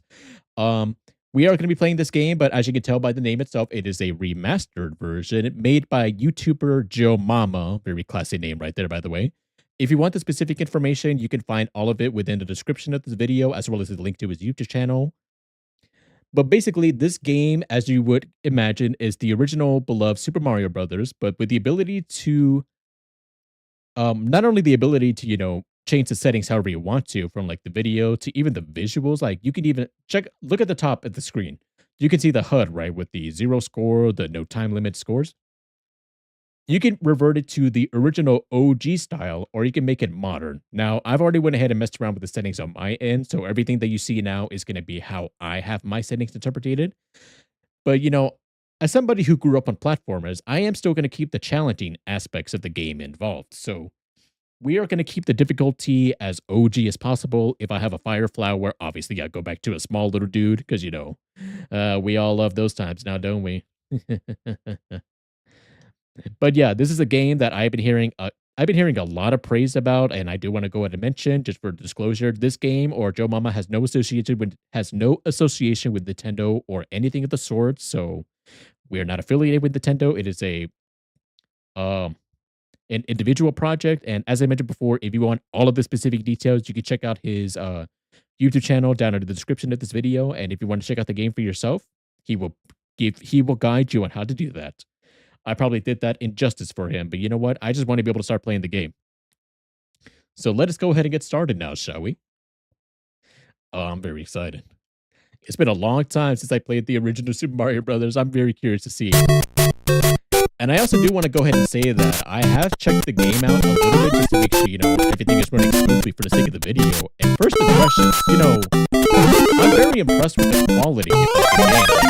um, we are going to be playing this game, but as you can tell by the name itself, it is a remastered version made by YouTuber JoeMama. Very classy name right there, by the way. If you want the specific information, you can find all of it within the description of this video, as well as the link to his YouTube channel. But basically, this game, as you would imagine, is the original beloved Super Mario Brothers, but with the ability to, not only the ability to, change the settings however you want to, from like the video to even the visuals. Like you can even look at the top of the screen. You can see the HUD, right, with the 0 score, the no time limit scores. You can revert it to the original OG style, or you can make it modern. Now, I've already went ahead and messed around with the settings on my end, so everything that you see now is going to be how I have my settings interpreted. But, as somebody who grew up on platformers, I am still going to keep the challenging aspects of the game involved. So, we are going to keep the difficulty as OG as possible. If I have a fire flower, obviously I go back to a small little dude, because, we all love those times now, don't we? But yeah, this is a game that I've been hearing I've been hearing a lot of praise about, and I do want to go ahead and mention, just for disclosure, this game or JoeMama has no association with Nintendo or anything of the sort. So we are not affiliated with Nintendo. It is um an individual project. And as I mentioned before, if you want all of the specific details, you can check out his YouTube channel down in the description of this video. And if you want to check out the game for yourself, he will guide you on how to do that. I probably did that injustice for him, but you know what? I just want to be able to start playing the game. So let us go ahead and get started now, shall we? Oh, I'm very excited. It's been a long time since I played the original Super Mario Brothers. I'm very curious to see. And I also do want to go ahead and say that I have checked the game out a little bit just to make sure, everything is running smoothly for the sake of the video. And first impressions, I'm very impressed with the quality of the game.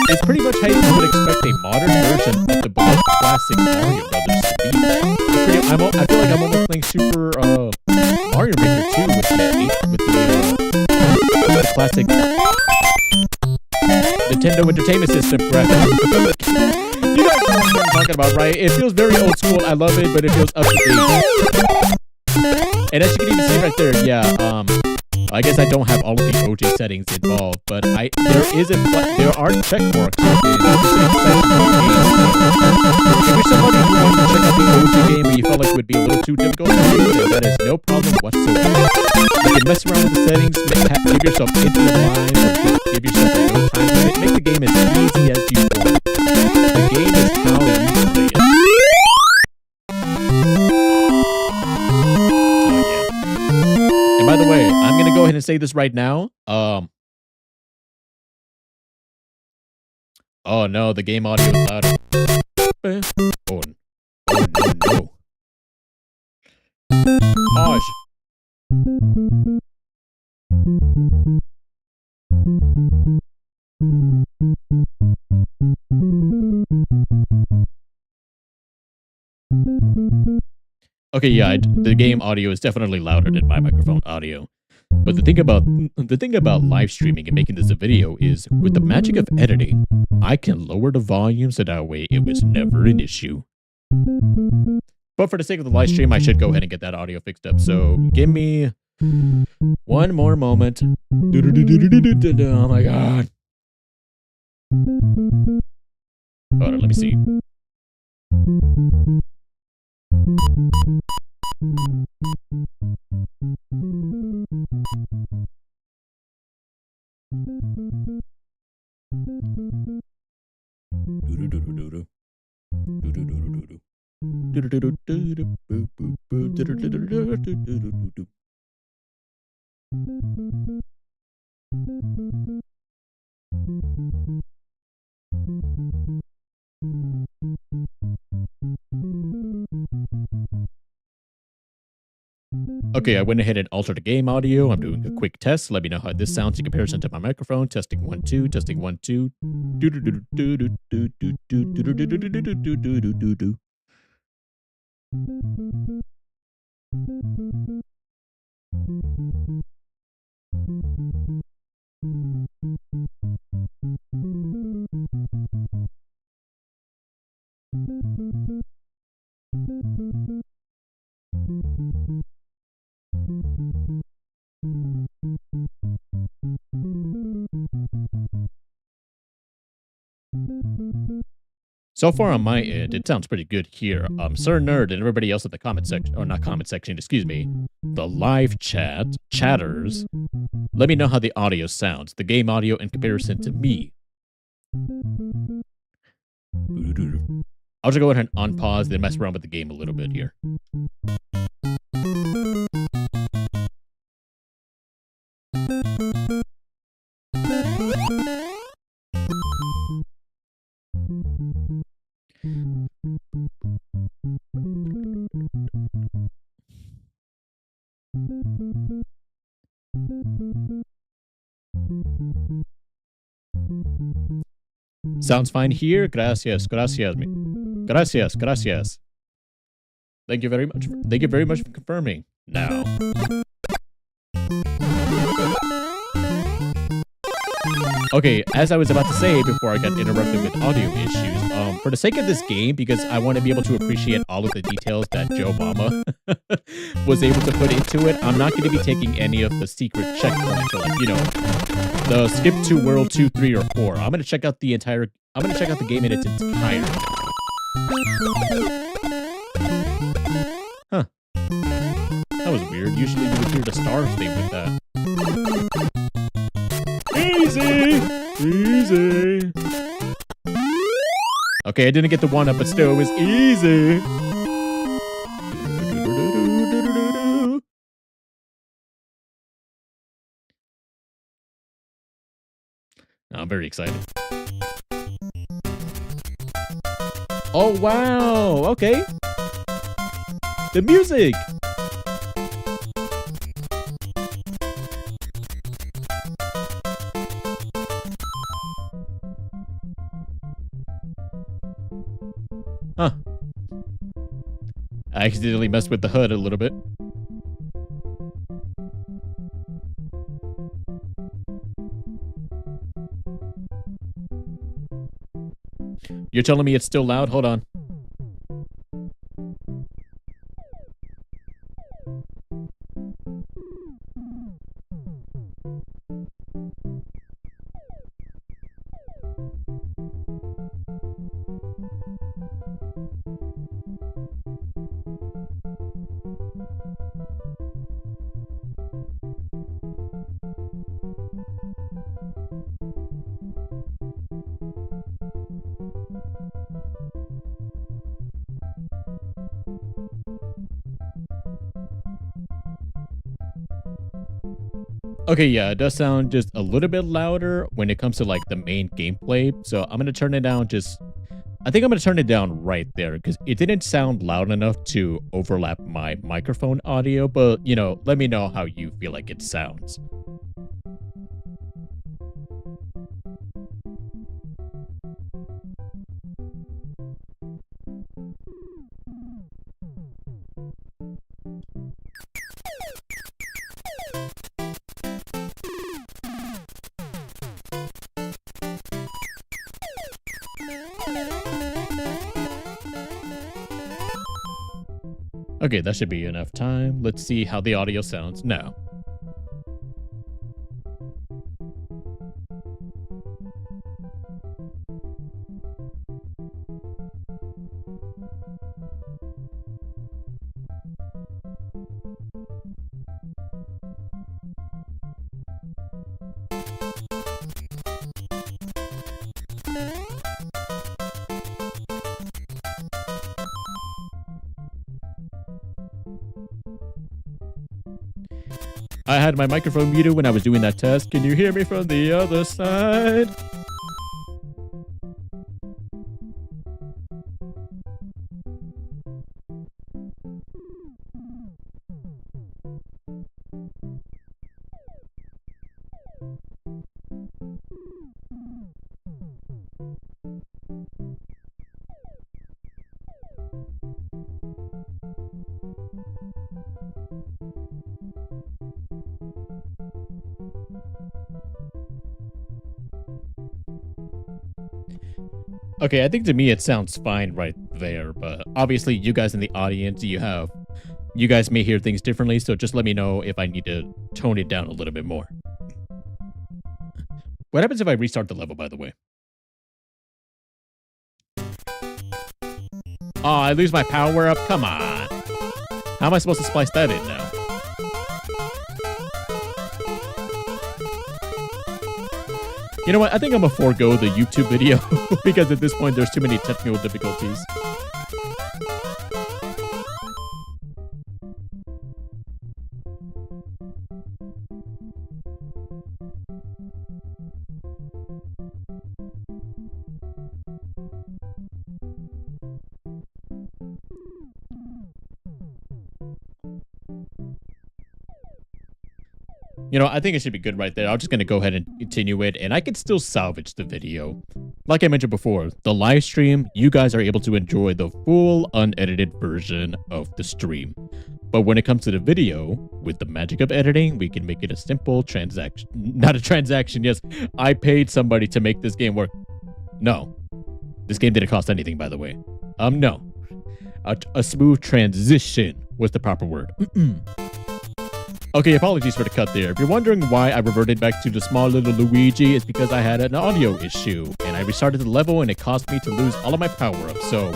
It's pretty much how you would expect a modern version of the beloved classic Mario Brothers to be. I feel like I'm almost playing Super Mario Maker 2 with the classic Nintendo Entertainment System graphics. You guys know what I'm talking about, right? It feels very old school. I love it, but it feels up to date. And as you can even see right there, yeah, I guess I don't have all of the OJ settings involved, but there are check marks in specific sections of the game. If you're somebody who wants to check out the OJ game but you felt like it would be a little too difficult for you, then that is no problem whatsoever. You can mess around with the settings, give yourself infinite lines, or just give yourself a no time limit. Make the game as easy as you want. The game is how you play it. And by the way, I'm gonna go ahead and say this right now. Oh no, the game audio is louder. Oh no. Pause. Okay, yeah, the game audio is definitely louder than my microphone audio. But the thing about live streaming and making this a video is, with the magic of editing, I can lower the volume so that way it was never an issue. But for the sake of the live stream, I should go ahead and get that audio fixed up. So give me one more moment. Oh my god. Hold on, let me see. Okay, I went ahead and altered the game audio. I'm doing a quick test. Let me know how this sounds in comparison to my microphone. Testing 1 2, testing 1 2. So far on my end, it sounds pretty good here. Sir Nerd and everybody else at the comment section, or not comment section, excuse me, the live chatters, let me know how the audio sounds, the game audio in comparison to me. I'll just go ahead and unpause, then mess around with the game a little bit here. Sounds fine here. Gracias, gracias. Gracias, gracias. Thank you very much. Thank you very much for confirming. Now. Okay, as I was about to say before I got interrupted with audio issues, for the sake of this game, because I want to be able to appreciate all of the details that JoeMama was able to put into it, I'm not going to be taking any of the secret checkpoints or, like, you know, the skip to world 2, 3, or 4. I'm going to check out the game in its entirety. Huh. That was weird. Usually you would hear the stars thing with that. Easy! Easy! Okay, I didn't get the 1-up, but still, it was easy! I'm very excited. Oh, wow! Okay! The music! Huh. I accidentally messed with the HUD a little bit. You're telling me it's still loud? Hold on. Okay, yeah, it does sound just a little bit louder when it comes to, like, the main gameplay. So I'm going to turn it down I think I'm going to turn it down right there because it didn't sound loud enough to overlap my microphone audio. But, you know, let me know how you feel like it sounds. Okay, that should be enough time. Let's see how the audio sounds now. I had my microphone muted when I was doing that test. Can you hear me from the other side? Okay, I think to me it sounds fine right there, but obviously you guys in the audience, you guys may hear things differently, so just let me know if I need to tone it down a little bit more. What happens if I restart the level, by the way? Oh, I lose my power up? Come on. How am I supposed to splice that in now? You know what? I think I'm gonna forego the YouTube video because at this point there's too many technical difficulties. You know, I think it should be good right there. I'm just going to go ahead and continue it, and I can still salvage the video. Like I mentioned before, the live stream, you guys are able to enjoy the full unedited version of the stream. But when it comes to the video, with the magic of editing, we can make it a simple transaction. Not a transaction, yes. I paid somebody to make this game work. No. This game didn't cost anything, by the way. No. A smooth transition was the proper word. Okay, apologies for the cut there. If you're wondering why I reverted back to the small little Luigi, it's because I had an audio issue. And I restarted the level and it caused me to lose all of my power-ups. So,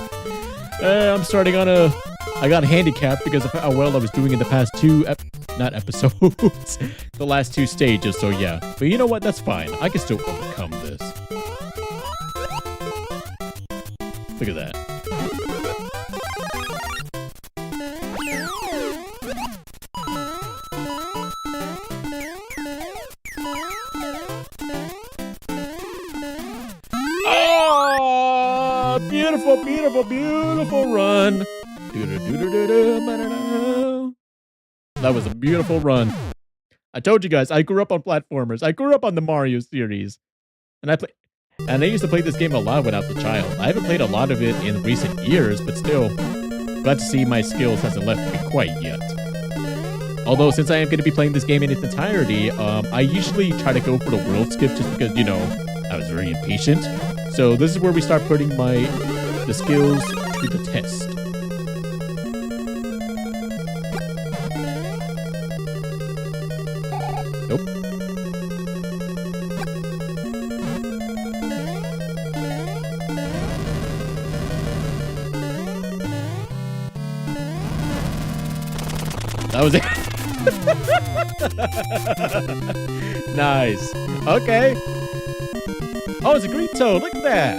I'm starting on a... I got handicapped because of how well I was doing in the past not episodes, the last 2 stages, so yeah. But you know what? That's fine. I can still overcome this. Look at that. Oh, beautiful, beautiful, beautiful run. That was a beautiful run. I told you guys, I grew up on platformers. I grew up on the Mario series. And I used to play this game a lot when I was a child. I haven't played a lot of it in recent years, but still, glad to see my skills hasn't left me quite yet. Although, since I am going to be playing this game in its entirety, I usually try to go for the world skip just because, you know, I was very impatient. So this is where we start putting the skills to the test. Nope. That was it. Nice. Okay. Oh, it's a green toad. Look at that.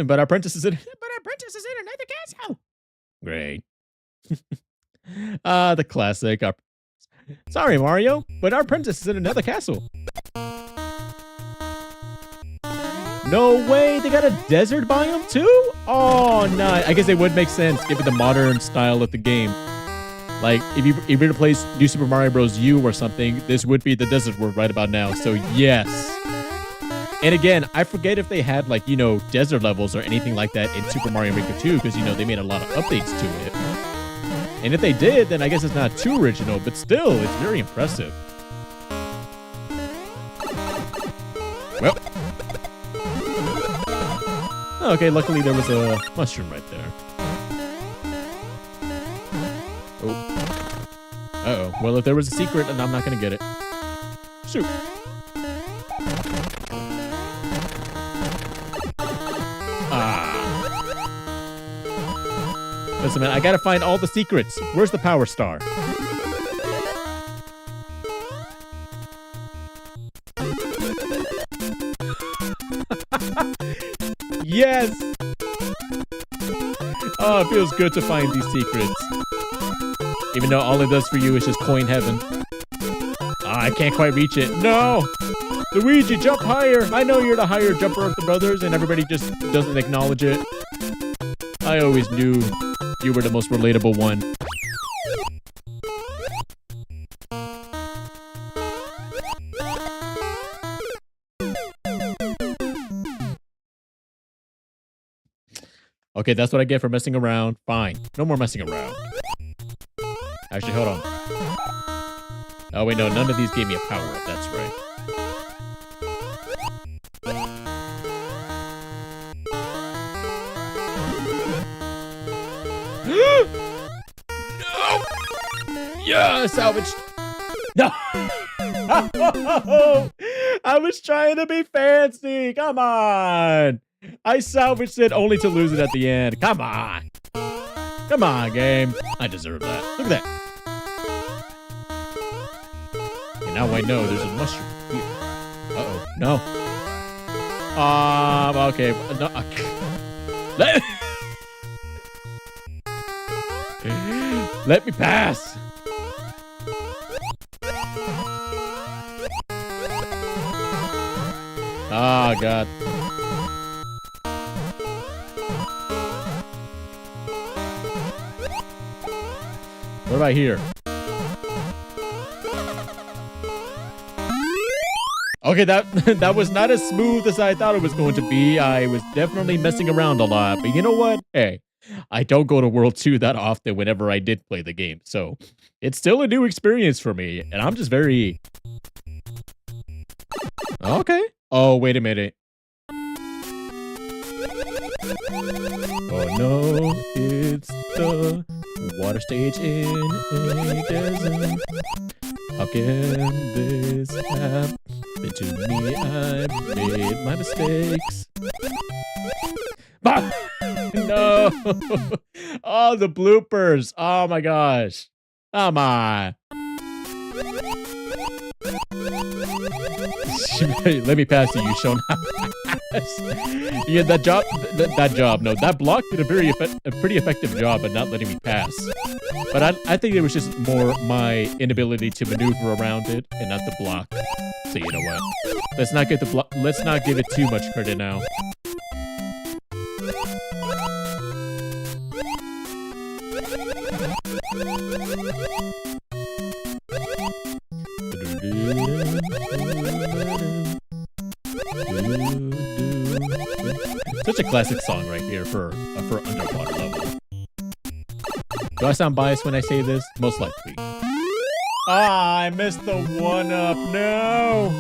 But our apprentice is in another castle. Great. The classic. Sorry, Mario, but our apprentice is in another castle. No way, they got a desert biome too? Oh, nice. I guess it would make sense given the modern style of the game. Like, if you were to play New Super Mario Bros. U or something, this would be the desert world right about now. So, yes. And again, I forget if they had, like, you know, desert levels or anything like that in Super Mario Maker 2, because, you know, they made a lot of updates to it. And if they did, then I guess it's not too original, but still, it's very impressive. Well. Okay, luckily there was a mushroom right there. Oh. Uh-oh. Well, if there was a secret, then I'm not going to get it. Shoot. Listen, man, I gotta find all the secrets. Where's the power star? Yes! Oh, it feels good to find these secrets. Even though all it does for you is just coin heaven. I can't quite reach it. No! Luigi, jump higher! I know you're the higher jumper of the brothers, and everybody just doesn't acknowledge it. I always knew you were the most relatable one. Okay, that's what I get for messing around. Fine. No more messing around. Actually, hold on. Oh, wait, no. None of these gave me a power-up. That's right. No! Yeah, salvage. No! I was trying to be fancy. Come on. I salvaged it only to lose it at the end. Come on. Come on, game. I deserve that. Look at that. And now I know there's a mushroom here. Uh-oh. No. Okay. No. Let me pass. Oh, God. What about here? Okay, that was not as smooth as I thought it was going to be. I was definitely messing around a lot, but you know what? Hey, I don't go to World 2 that often whenever I did play the game. So it's still a new experience for me. And I'm just very... Okay. Oh, wait a minute. Oh no, it's the water stage in a desert. How can this happen to me? I made my mistakes. Bah! No! Oh, the bloopers. Oh my gosh. Come on. Let me pass you, Sean. Yeah, that block did a pretty effective job at not letting me pass. But I think it was just more my inability to maneuver around it and not the block. So you know what? Let's not give it too much credit now. Such a classic song right here for underwater level. Do I sound biased when I say this? Most likely. Ah, I missed the 1-up. No!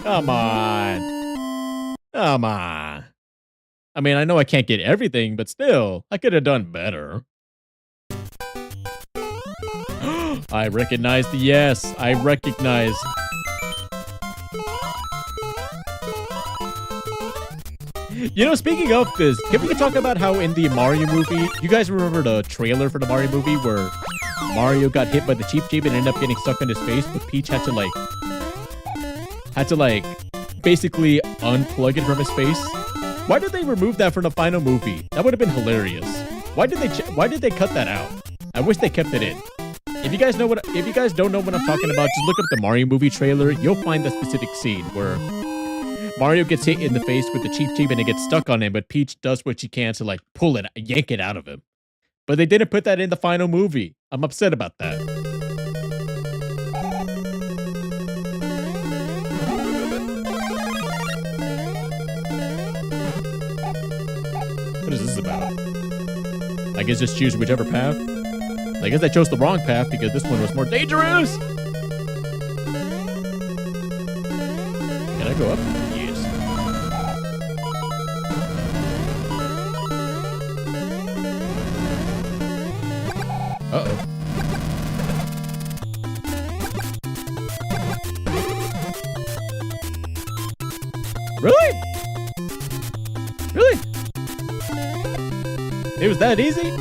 Come on. Come on. I mean, I know I can't get everything, but still, I could have done better. I recognize the yes. I recognize. You know, speaking of this, can we talk about how in the Mario movie, you guys remember the trailer for the Mario movie where Mario got hit by the Cheep Cheep and ended up getting stuck on his face, but Peach had to basically unplug it from his face? Why did they remove that from the final movie? That would have been hilarious. Why did they cut that out? I wish they kept it in. If you guys don't know what I'm talking about, just look up the Mario movie trailer. You'll find the specific scene where Mario gets hit in the face with the Cheep Cheep and it gets stuck on him, but Peach does what she can to like pull it, yank it out of him. But they didn't put that in the final movie. I'm upset about that. What is this about? I guess just choose whichever path. I guess I chose the wrong path because this one was more dangerous. Can I go up? Yes. Uh-oh. Really? Really? It was that easy?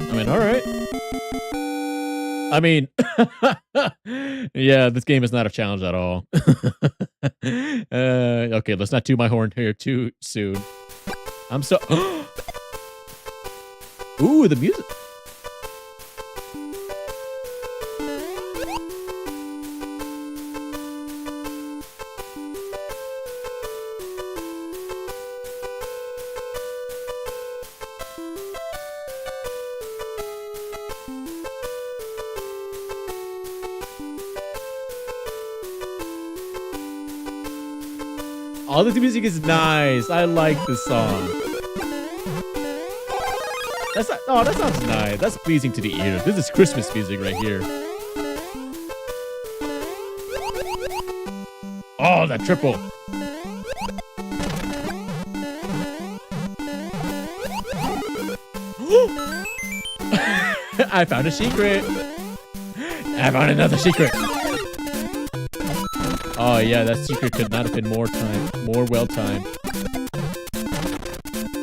I mean, all right. I mean, yeah, this game is not a challenge at all. Okay, let's not toot my horn here too soon. I'm so... Ooh, the music. All this music is nice. I like this song. That's not, oh, that sounds nice. That's pleasing to the ear. This is Christmas music right here. Oh, that triple. I found a secret. I found another secret. Oh yeah, that secret could not have been more well timed.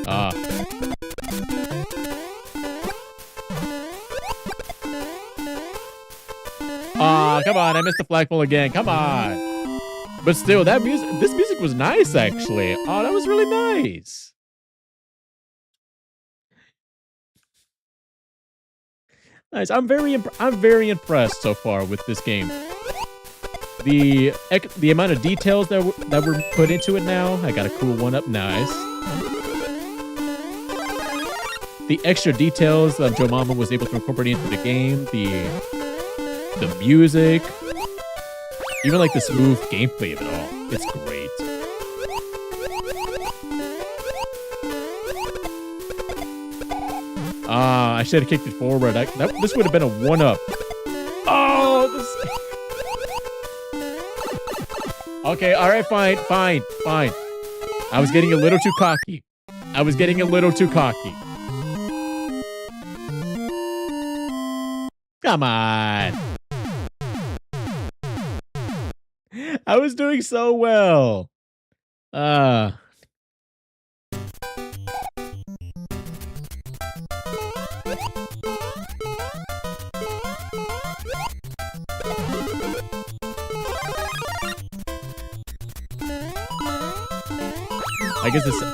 Ah. Ah, come on, I missed the flagpole again. Come on. But still, this music was nice actually. Oh, that was really nice. Nice. I'm very impressed so far with this game. The amount of details that were put into it now. I got a cool 1-up. Nice. The extra details that JoeMama was able to incorporate into the game. The music. Even like the smooth gameplay of it all. It's great. I should have kicked it forward. This would have been a 1-up. Oh, this... Okay, all right, fine. I was getting a little too cocky. Come on. I was doing so well.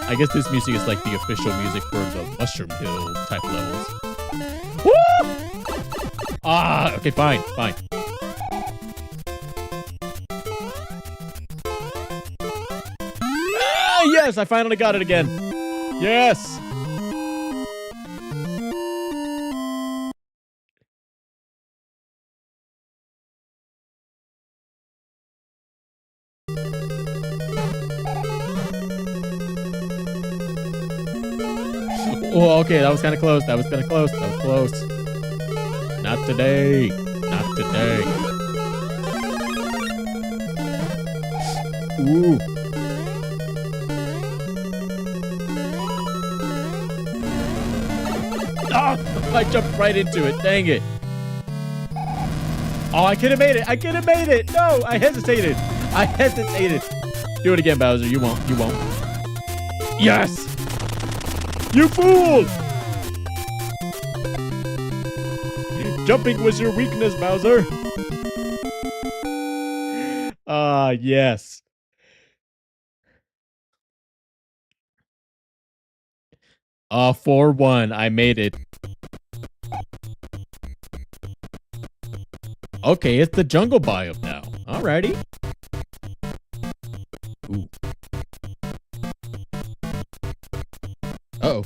I guess this music is like the official music for the Mushroom Hill type levels. Woo! Okay, fine. Yes, I finally got it again. Yes. Oh, okay, that was kind of close. That was close. Not today. Ooh. Oh, I jumped right into it. Dang it. Oh, I could have made it. No, I hesitated. Do it again, Bowser. You won't. Yes. You fool! Jumping was your weakness, Bowser. Yes. 4-1. I made it. Okay, it's the jungle biome now. Alrighty. Ooh. Uh-oh.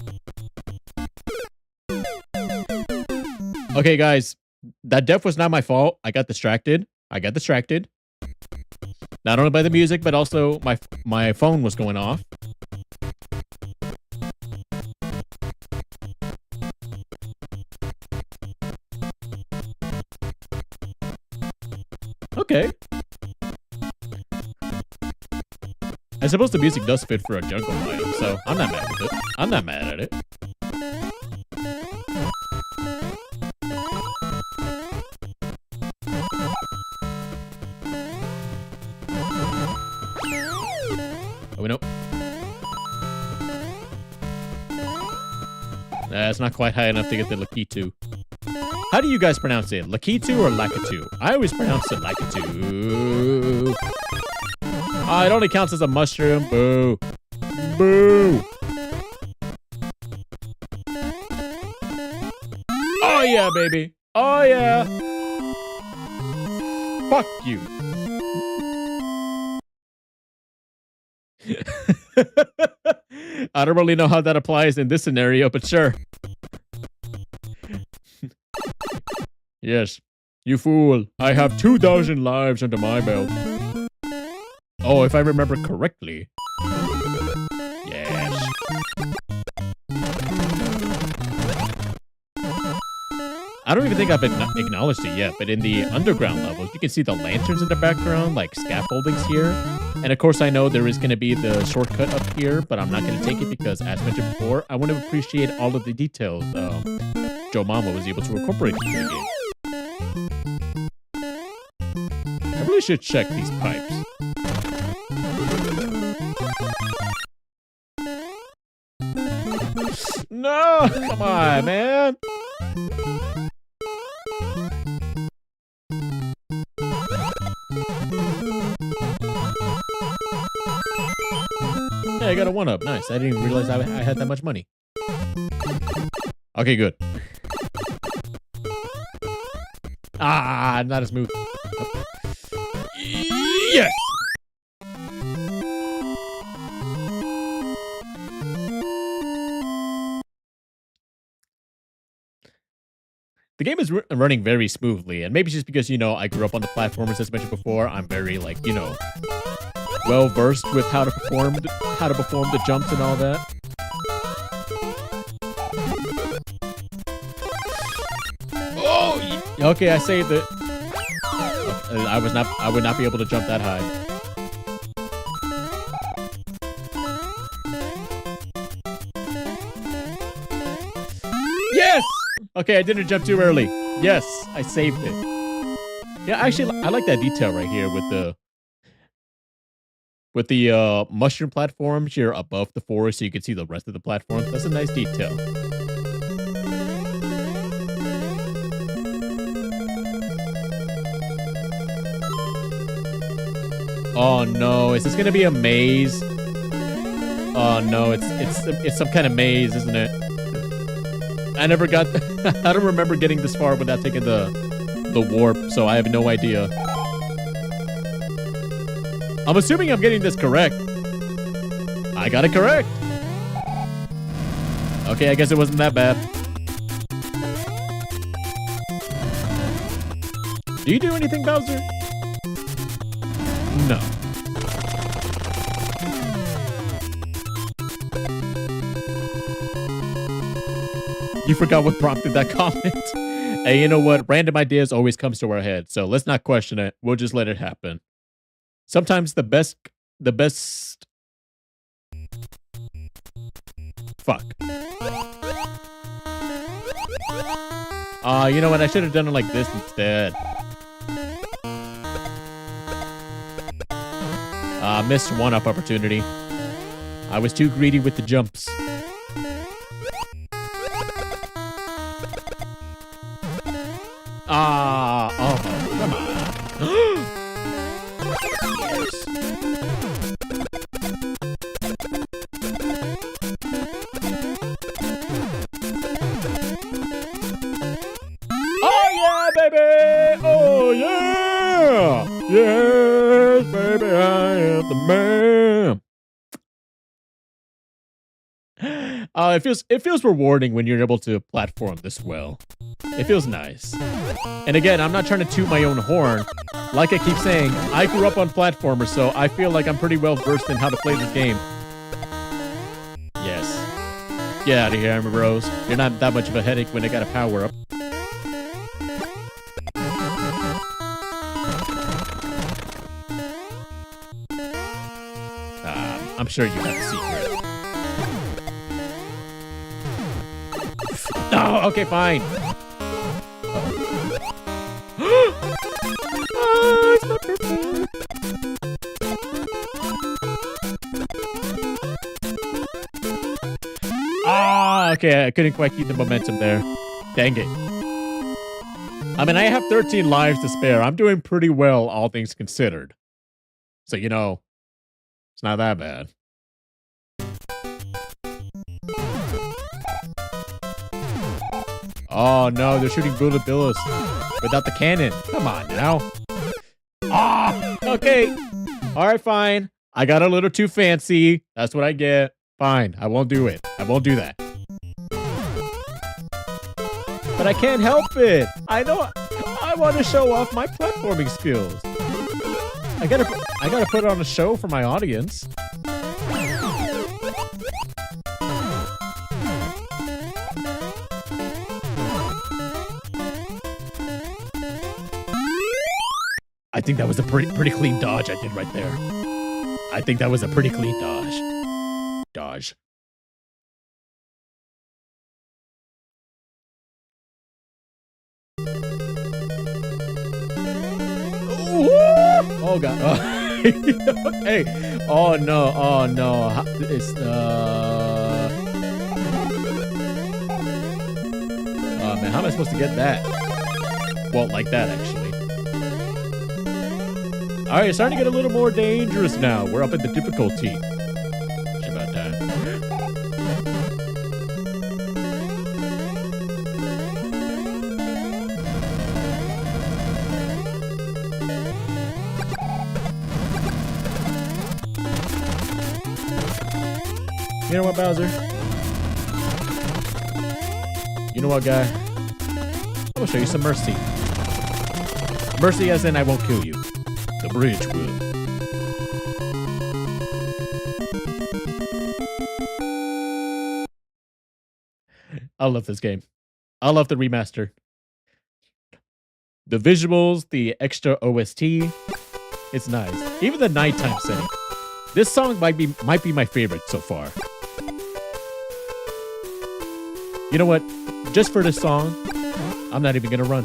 Okay, guys. That death was not my fault. I got distracted. Not only by the music, but also my phone was going off. Okay. I suppose the music does fit for a jungle biome, so I'm not mad with it. I'm not mad at it. Oh, no. It's not quite high enough to get the Lakitu. How do you guys pronounce it? Lakitu or Lakitu? I always pronounce it Lakitu. It only counts as a mushroom. Boo. Boo. Oh, yeah, baby. Oh, yeah. Fuck you. I don't really know how that applies in this scenario, but sure. Yes. You fool. I have 2,000 lives under my belt. Oh, if I remember correctly. Yes. I don't even think I've acknowledged it yet, but in the underground levels, you can see the lanterns in the background, like scaffoldings here. And of course, I know there is going to be the shortcut up here, but I'm not going to take it because, as mentioned before, I want to appreciate all of the details JoeMama was able to incorporate into the game. I really should check these pipes. No! Come on, man! Yeah, I got a 1-up. Nice. I didn't even realize I had that much money. Okay, good. Not as smooth. Oh. Yes! The game is running very smoothly, and maybe it's just because, I grew up on the platformers, as mentioned before. I'm very, well versed with how to perform the jumps and all that. Okay, I saved it. I would not be able to jump that high. Yes! Okay, I didn't jump too early. Yes, I saved it. Yeah, actually, I like that detail right here with the mushroom platforms here above the forest so you can see the rest of the platforms. That's a nice detail. Oh no, is this gonna be a maze? Oh no, it's some kind of maze, isn't it? I never got I don't remember getting this far without taking the warp, so I have no idea. I'm assuming I'm getting this correct. I got it correct. Okay, I guess it wasn't that bad. Do you do anything, Bowser? No. You forgot what prompted that comment? Hey, you know what? Random ideas always comes to our head, so let's not question it. We'll just let it happen. Sometimes the best... Fuck. You know what? I should have done it like this instead. Missed one-up opportunity. I was too greedy with the jumps. Oh, come on. Oh, yeah, baby! Oh, yeah! Yes, baby, I am the man. It feels rewarding when you're able to platform this well. It feels nice. And again, I'm not trying to toot my own horn. Like I keep saying, I grew up on platformers, so I feel like I'm pretty well versed in how to play this game. Yes. Get out of here, Armor Bros. You're not that much of a headache when I got a power up. I'm sure you have a secret. No, okay, fine. Oh, it's not perfect. Okay, I couldn't quite keep the momentum there. Dang it. I mean, I have 13 lives to spare. I'm doing pretty well, all things considered. So, you know, it's not that bad. Oh no, they're shooting billows without the cannon. Come on now. Okay. All right, fine. I got a little too fancy. That's what I get. Fine, I won't do it. I won't do that. But I can't help it. I know. I want to show off my platforming skills. I gotta put on a show for my audience. I think that was a pretty clean dodge I did right there. I think that was a pretty clean dodge. Oh god. Oh. Hey. Oh no. Oh no. It's oh man, how am I supposed to get that? Well, like that actually. All right, it's starting to get a little more dangerous now. We're up at the difficulty. It's about time. You know what, Bowser? You know what, guy? I'm gonna show you some mercy. Mercy as in I won't kill you. The bridge will. I love this game. I love the remaster. The visuals, the extra OST, it's nice. Even the nighttime setting. This song might be my favorite so far. You know what? Just for this song, I'm not even gonna run.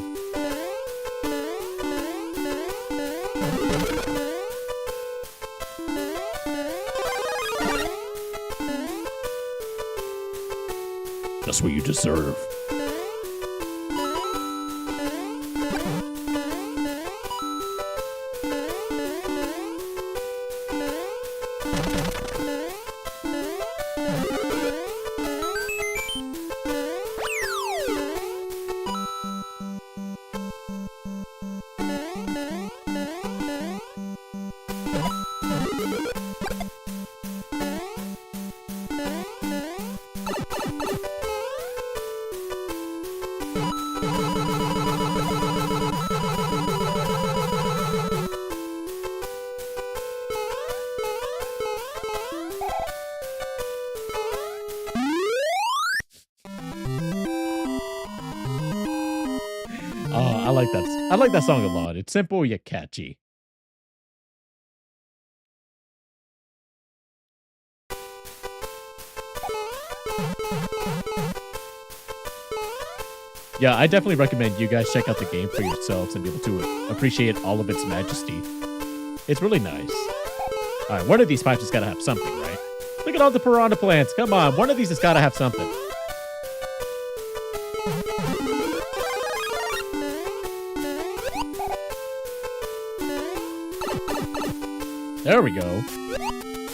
That's what you deserve. Oh, I like that. I like that song a lot. It's simple yet catchy. Yeah, I definitely recommend you guys check out the game for yourselves and be able to appreciate all of its majesty. It's really nice. All right, one of these pipes has got to have something, right? Look at all the piranha plants. Come on, one of these has got to have something. There we go.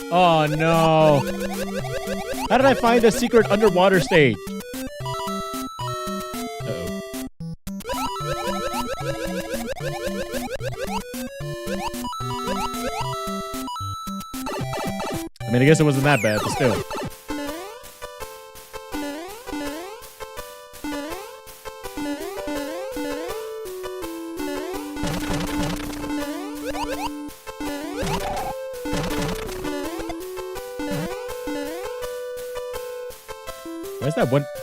Oh, no. How did I find a secret underwater stage? Uh-oh. I mean, I guess it wasn't that bad, but still.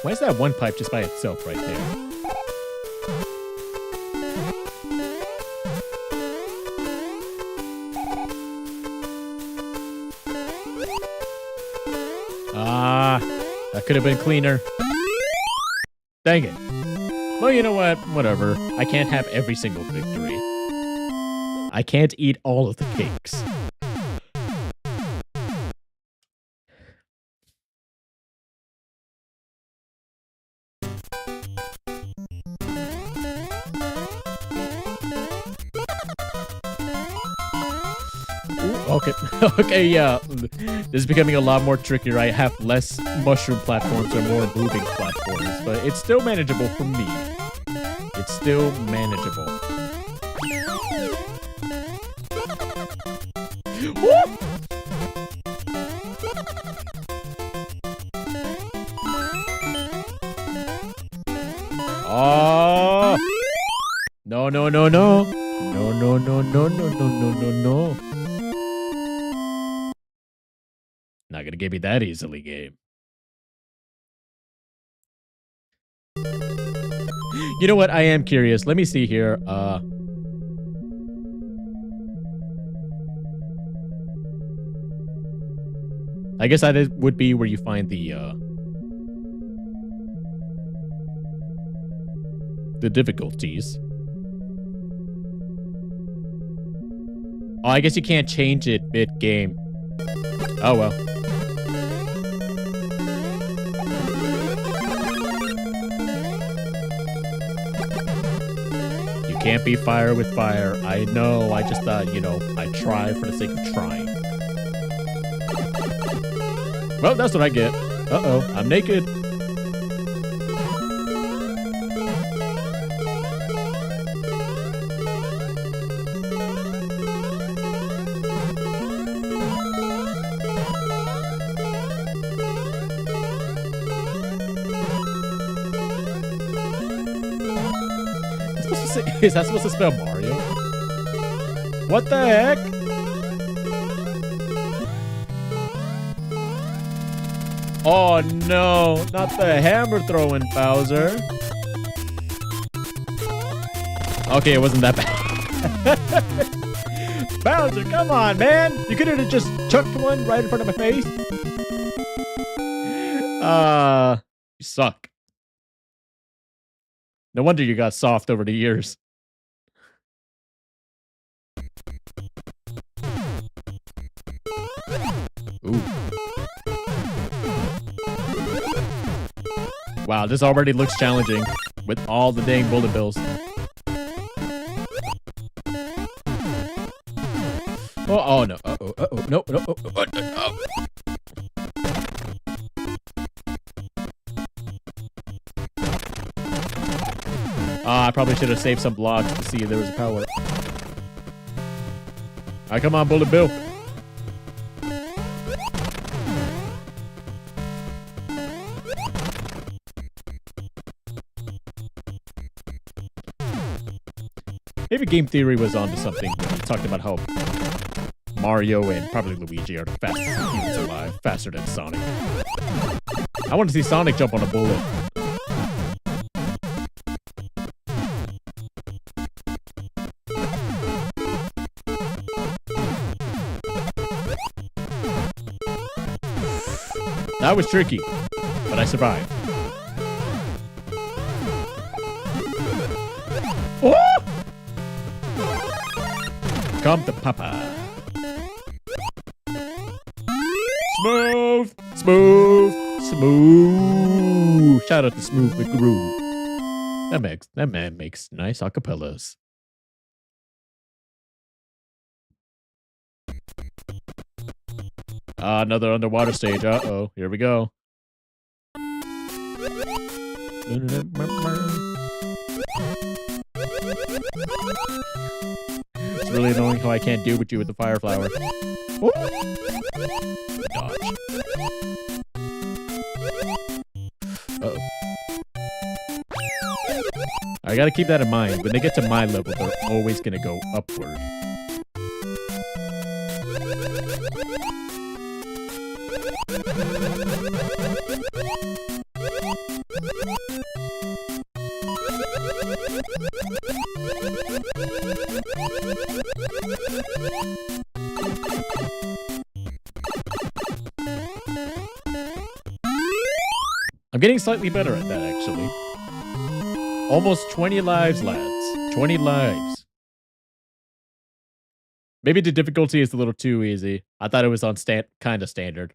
Why is that one pipe just by itself right there? Ah, that could have been cleaner. Dang it. Well, you know what? Whatever. I can't have every single victory. I can't eat all of the cakes. Okay, okay, yeah. This is becoming a lot more trickier. I have less mushroom platforms or more moving platforms, but it's still manageable for me. It's still manageable. Oh! No, no, no, no. No, no, no, no, no, no, no, no, no. Not gonna give me that easily, game. You know what? I am curious. Let me see here. I guess that would be where you find the difficulties. Oh, I guess you can't change it mid-game. Oh, well. You can't beat fire with fire. I know. I just thought, you know, I'd try for the sake of trying. Well, that's what I get. Uh-oh. I'm naked. Is that supposed to spell Mario? What the heck? Oh no, not the hammer throwing Bowser. Okay, it wasn't that bad. Bowser, come on, man. You could have just chucked one right in front of my face. You suck. No wonder you got soft over the years. Ooh. Wow, this already looks challenging with all the dang bullet bills. Oh no. No. I probably should have saved some blocks to see if there was a power. All right, come on, Bullet Bill. Maybe Game Theory was onto something when he talked about how Mario and probably Luigi are the fastest humans alive, faster than Sonic. I want to see Sonic jump on a bullet. That was tricky, but I survived. Oh! Come to Papa. Smooth. Shout out to Smooth McGrew. That man makes nice acapellas. Another underwater stage. Uh-oh. Here we go. It's really annoying how I can't deal with you with the fire flower. Woo! Dodge. Uh-oh. I gotta keep that in mind. When they get to my level, they're always gonna go upward. I'm getting slightly better at that, actually. Almost 20 lives, lads. 20 lives. Maybe the difficulty is a little too easy. I thought it was on kind of standard.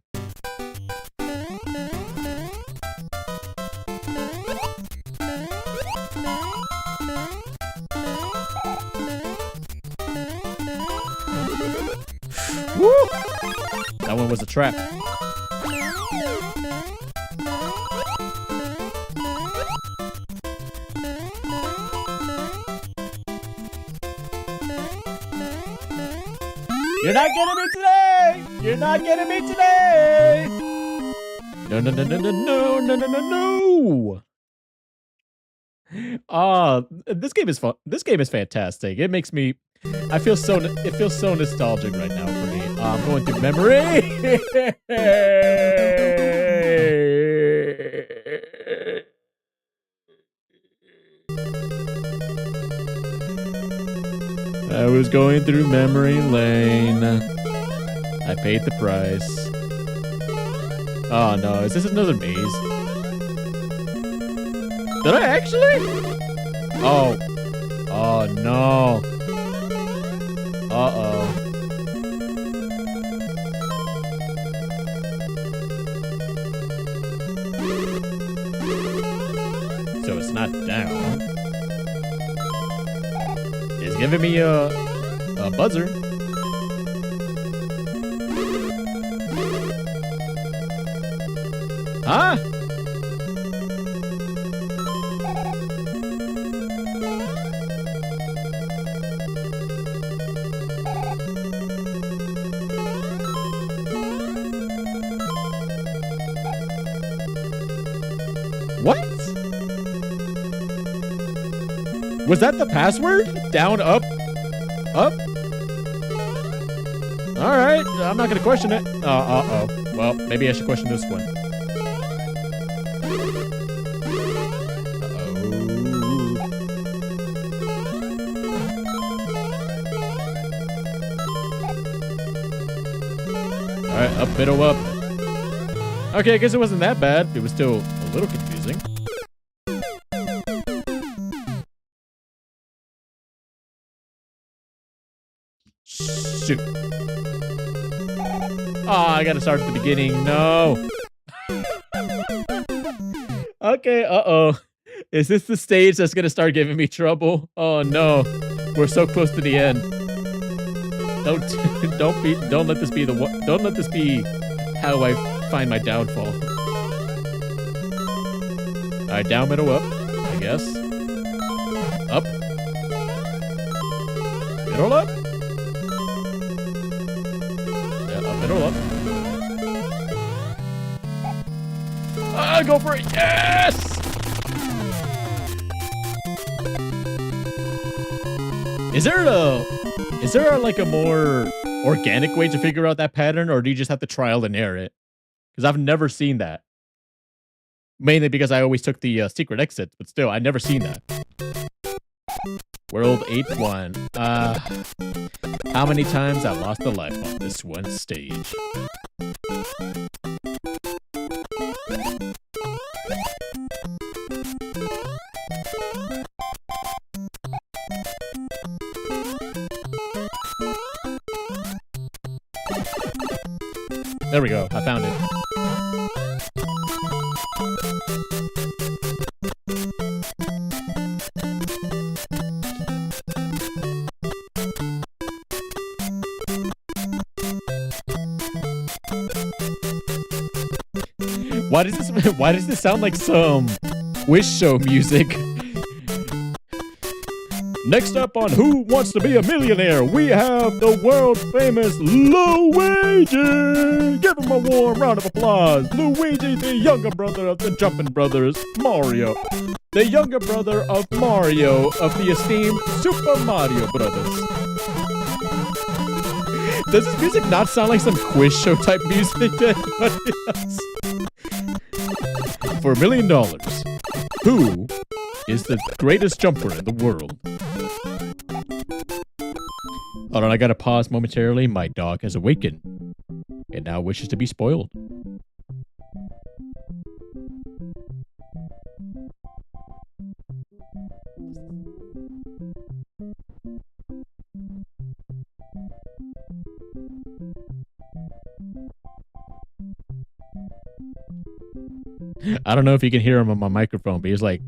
Woo! That one was a trap. You're not getting me today! You're not getting me today! No. This game is fun. This game is fantastic. It makes me... it feels so nostalgic right now for me. I'm going through memory. I was going through memory lane. I paid the price. Oh no, is this another maze? Did I actually? Oh. Oh no. Uh-oh. So it's not down. It's giving me a buzzer. Huh? What? Was that the password? Down, up, up? All right, I'm not gonna question it. Uh-oh. Well, maybe I should question this one. Uh-oh. Up, middle, up. Okay, I guess it wasn't that bad. It was still a little confusing. Shoot. Oh, I gotta start at the beginning. No. Okay, uh-oh. Is this the stage that's gonna start giving me trouble? Oh no. We're so close to the end. Don't let this be don't let this be how I find my downfall. Alright, down, middle, up, I guess. Up. Middle, up. Yeah, up, middle, up. Ah, go for it. Yes! Is there like a more organic way to figure out that pattern, or do you just have to trial and error it? Because I've never seen that. Mainly because I always took the secret exits, but still, I've never seen that. World 8-1. How many times I've lost a life on this one stage? There we go. I found it. Why does this sound like some quiz show music? Next up on Who Wants to Be a Millionaire, we have the world famous Luigi! Give him a warm round of applause. Luigi, the younger brother of the Jumpin' Brothers, Mario. The younger brother of Mario of the esteemed Super Mario Brothers. Does this music not sound like some quiz show type music to anybody else? For $1 million, who is the greatest jumper in the world? Hold on, I gotta pause momentarily. My dog has awakened and now wishes to be spoiled. I don't know if you can hear him on my microphone, but he's like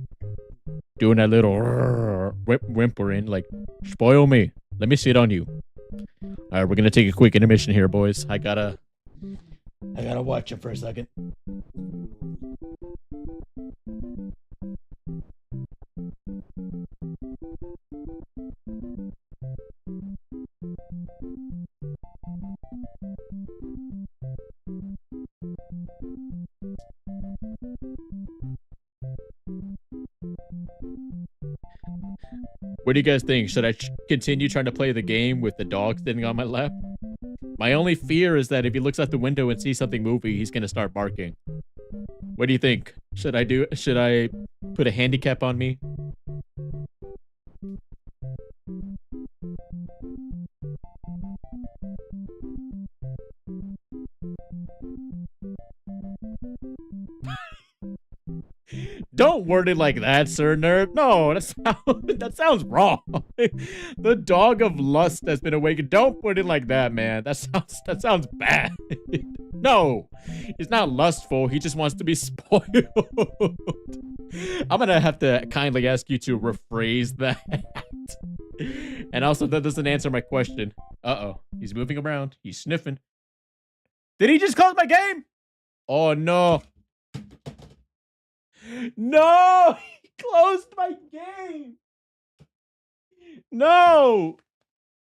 doing that little whimpering, like, spoil me. Let me sit on you. All right, we're gonna take a quick intermission here, boys. I gotta watch him for a second. What do you guys think? Should I continue trying to play the game with the dog sitting on my lap? My only fear is that if he looks out the window and sees something moving, he's gonna start barking. What do you think? Should I put a handicap on me? Don't word it like that, sir nerd. No, that sounds wrong. The dog of lust has been awakened. Don't put it like that, man. That sounds bad. No, he's not lustful. He just wants to be spoiled. I'm gonna have to kindly ask you to rephrase that. And also, that doesn't answer my question. Uh-oh, he's moving around. He's sniffing. Did he just close my game? Oh, no. No! He closed my game! No!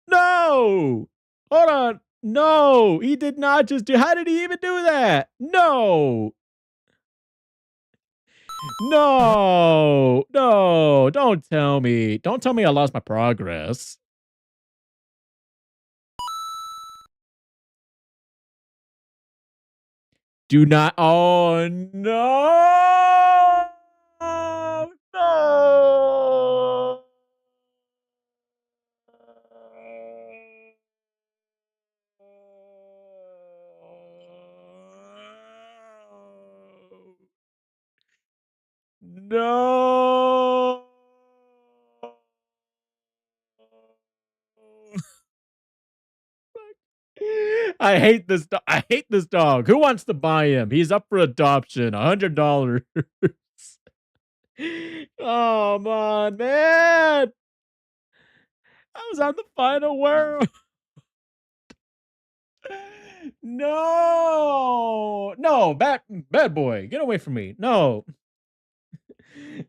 No! Hold on. No! He did not just do... How did he even do that? No! No! No! Don't tell me. Don't tell me I lost my progress. Do not... Oh, no! No! I hate this dog. I hate this dog. Who wants to buy him? He's up for adoption. $100. Oh, man. I was on the final world. No. No, bad boy. Get away from me. No.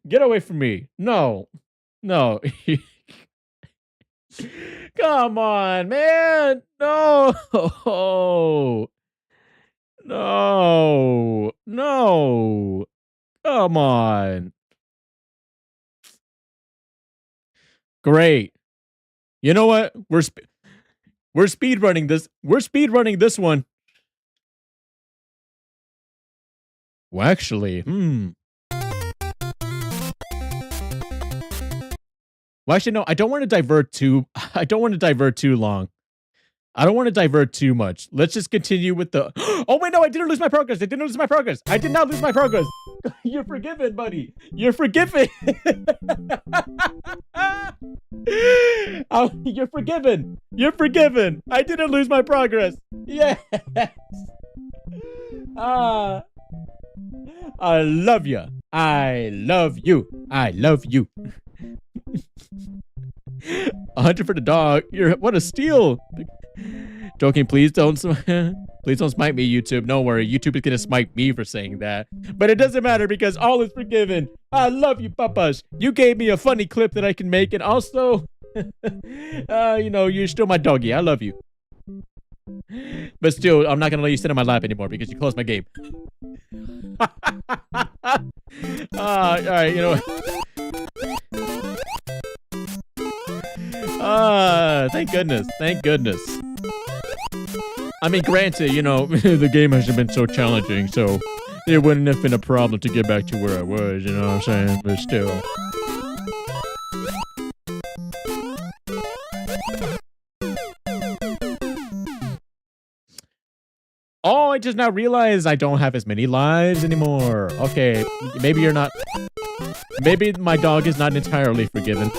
Get away from me. No. No. Come on, man. No. No. No. Come on. Great. You know what? We're speed running this. We're speed running this one. Well, actually, Well, actually, no. I don't want to divert too. I don't want to divert too long. I don't want to divert too much. Let's just continue with the. Oh wait, no! I didn't lose my progress. I didn't lose my progress. I did not lose my progress. You're forgiven, buddy. You're forgiven. Oh, you're forgiven. You're forgiven. I didn't lose my progress. Yes. I love you. I love you. I love you. 100 for the dog. What a steal. Joking, please don't please don't smite me, YouTube. Don't worry, YouTube is gonna smite me for saying that. But it doesn't matter because all is forgiven. I love you, papas. You gave me a funny clip that I can make, and also you know, you're still my doggy. I love you. But still, I'm not gonna let you sit on my lap anymore because you closed my game. Alright, you know. Thank goodness. Thank goodness. I mean, granted, you know, the game hasn't been so challenging, so it wouldn't have been a problem to get back to where I was, you know what I'm saying? But still. Oh, I just now realized I don't have as many lives anymore. Okay, maybe you're not... Maybe my dog is not entirely forgiven.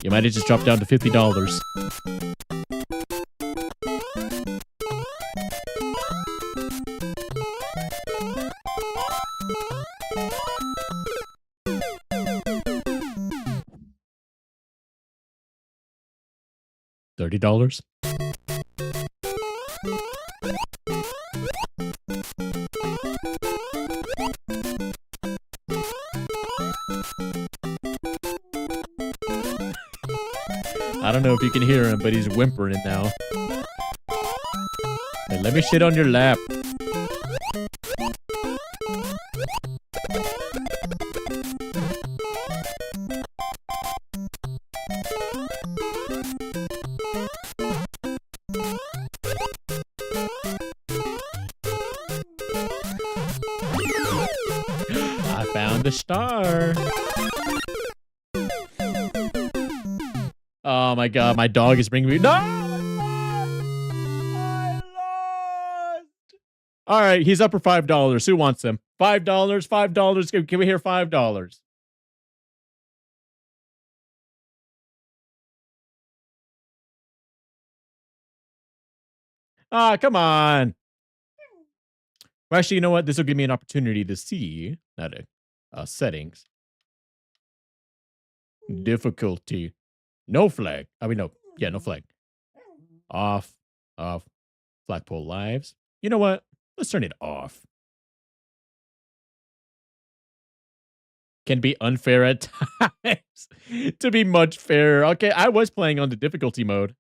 You might have just dropped down to $50. $30? I don't know if you can hear him, but he's whimpering now. Hey, let me shit on your lap. I found the star. Oh my god, my dog is bringing me. No! I lost! Alright, he's up for $5. Who wants him? $5? $5? Can we hear $5? Ah, come on. Well, actually, you know what? This will give me an opportunity to see settings. Difficulty. No flag. I mean, no. Yeah, no flag. Off. Off. Flagpole lives. You know what? Let's turn it off. Can be unfair at times. To be much fairer. Okay, I was playing on the difficulty mode.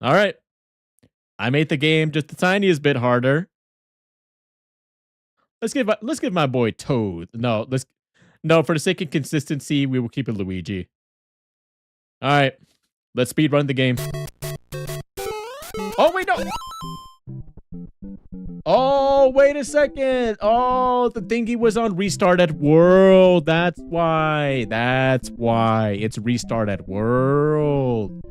All right. I made the game just the tiniest bit harder. Let's give my boy Toad. No, for the sake of consistency, we will keep it Luigi. All right. Let's speed run the game. Oh wait, no. Oh, wait a second. Oh, the thingy was on restart at world. That's why. That's why. It's restart at world.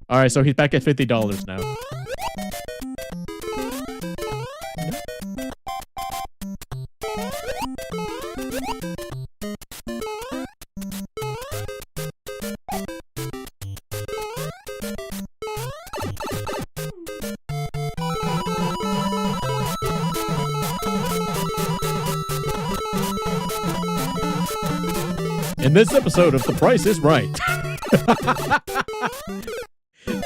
All right, so he's back at $50 now. In this episode of The Price is Right.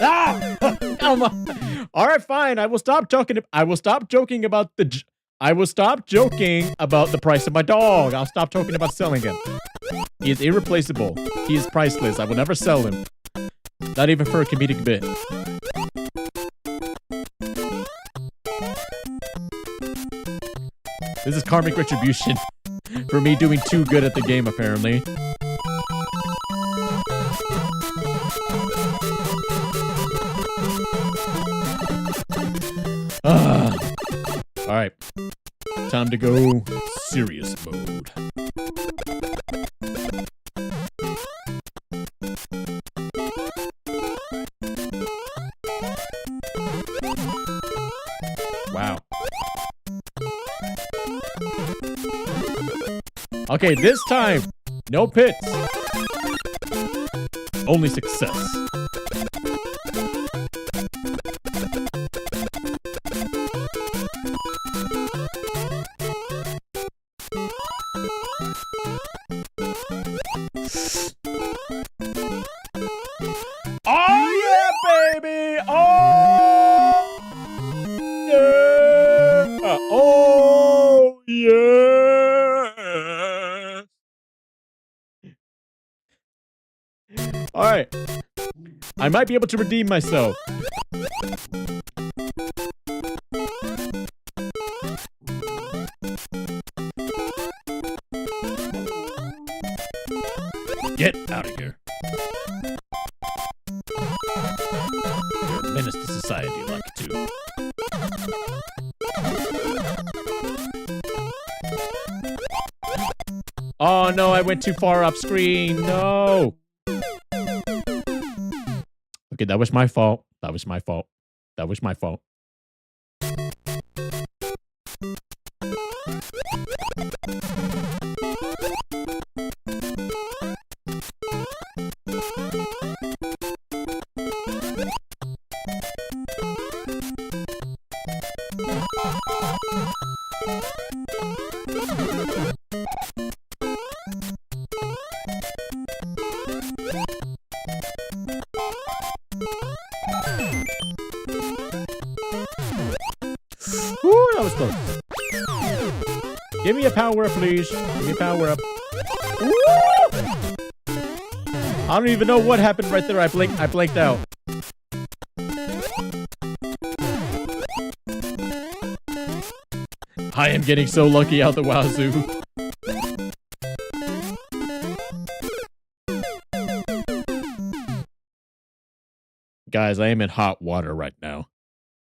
Ah! Come on. All right, fine. I will stop joking. I will stop joking about the. I will stop joking about the price of my dog. I'll stop joking about selling him. He is irreplaceable. He is priceless. I will never sell him. Not even for a comedic bit. This is karmic retribution for me doing too good at the game, apparently. All right, time to go serious mode. Wow. Okay, this time, no pits. Only success. Oh yeah, baby! Oh yeah! Oh yeah! All right, I might be able to redeem myself. Get out of here. You're a menace to society, like it too. Oh no, I went too far off screen. No. Okay, that was my fault. That was my fault. That was my fault. Ooh, that was close. Give me a power up, please. Give me a power up. Ooh! I don't even know what happened right there. I blanked out. I am getting so lucky out the wazoo. Guys, I am in hot water right now.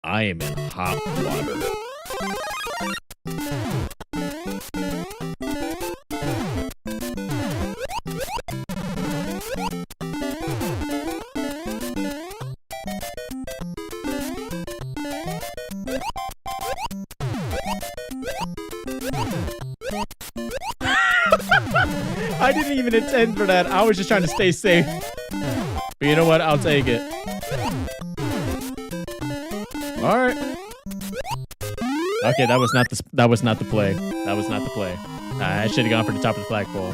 I am in hot water. I didn't even intend for that. I was just trying to stay safe. But you know what? I'll take it. All right. Okay, that was not the play. That was not the play. I should have gone for the top of the flagpole.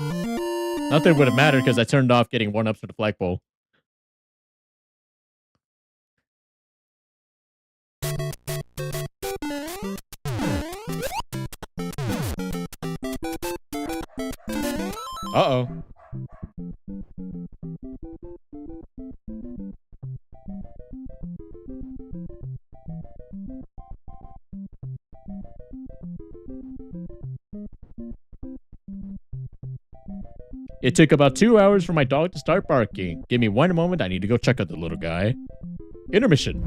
Nothing would have mattered because I turned off getting 1-ups for the flagpole. Uh-oh. It took about 2 hours for my dog to start barking. Give me one moment, I need to go check out the little guy. Intermission.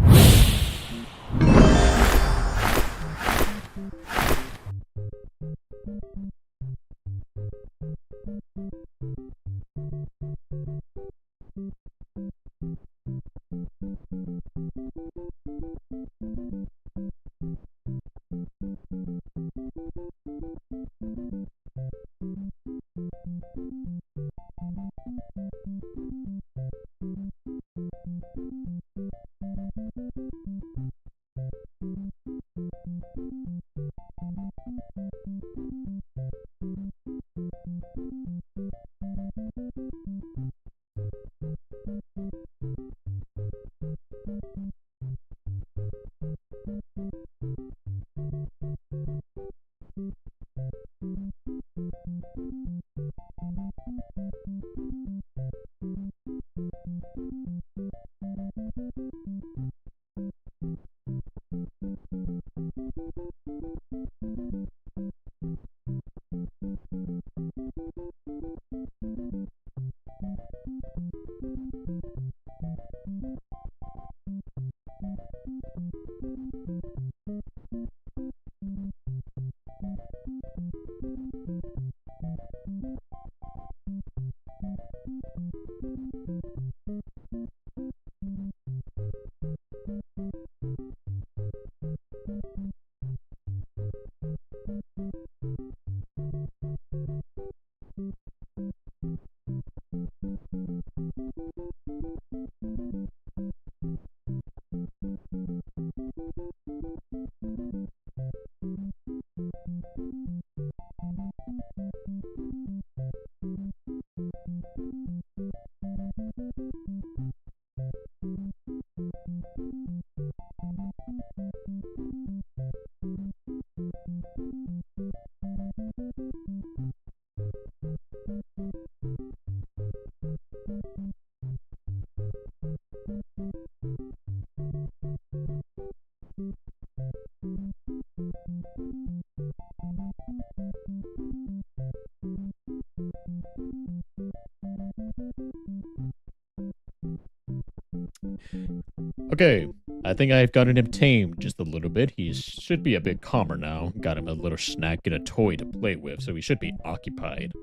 Okay, I think I've gotten him tamed just a little bit. He should be a bit calmer now. Got him a little snack and a toy to play with, so he should be occupied.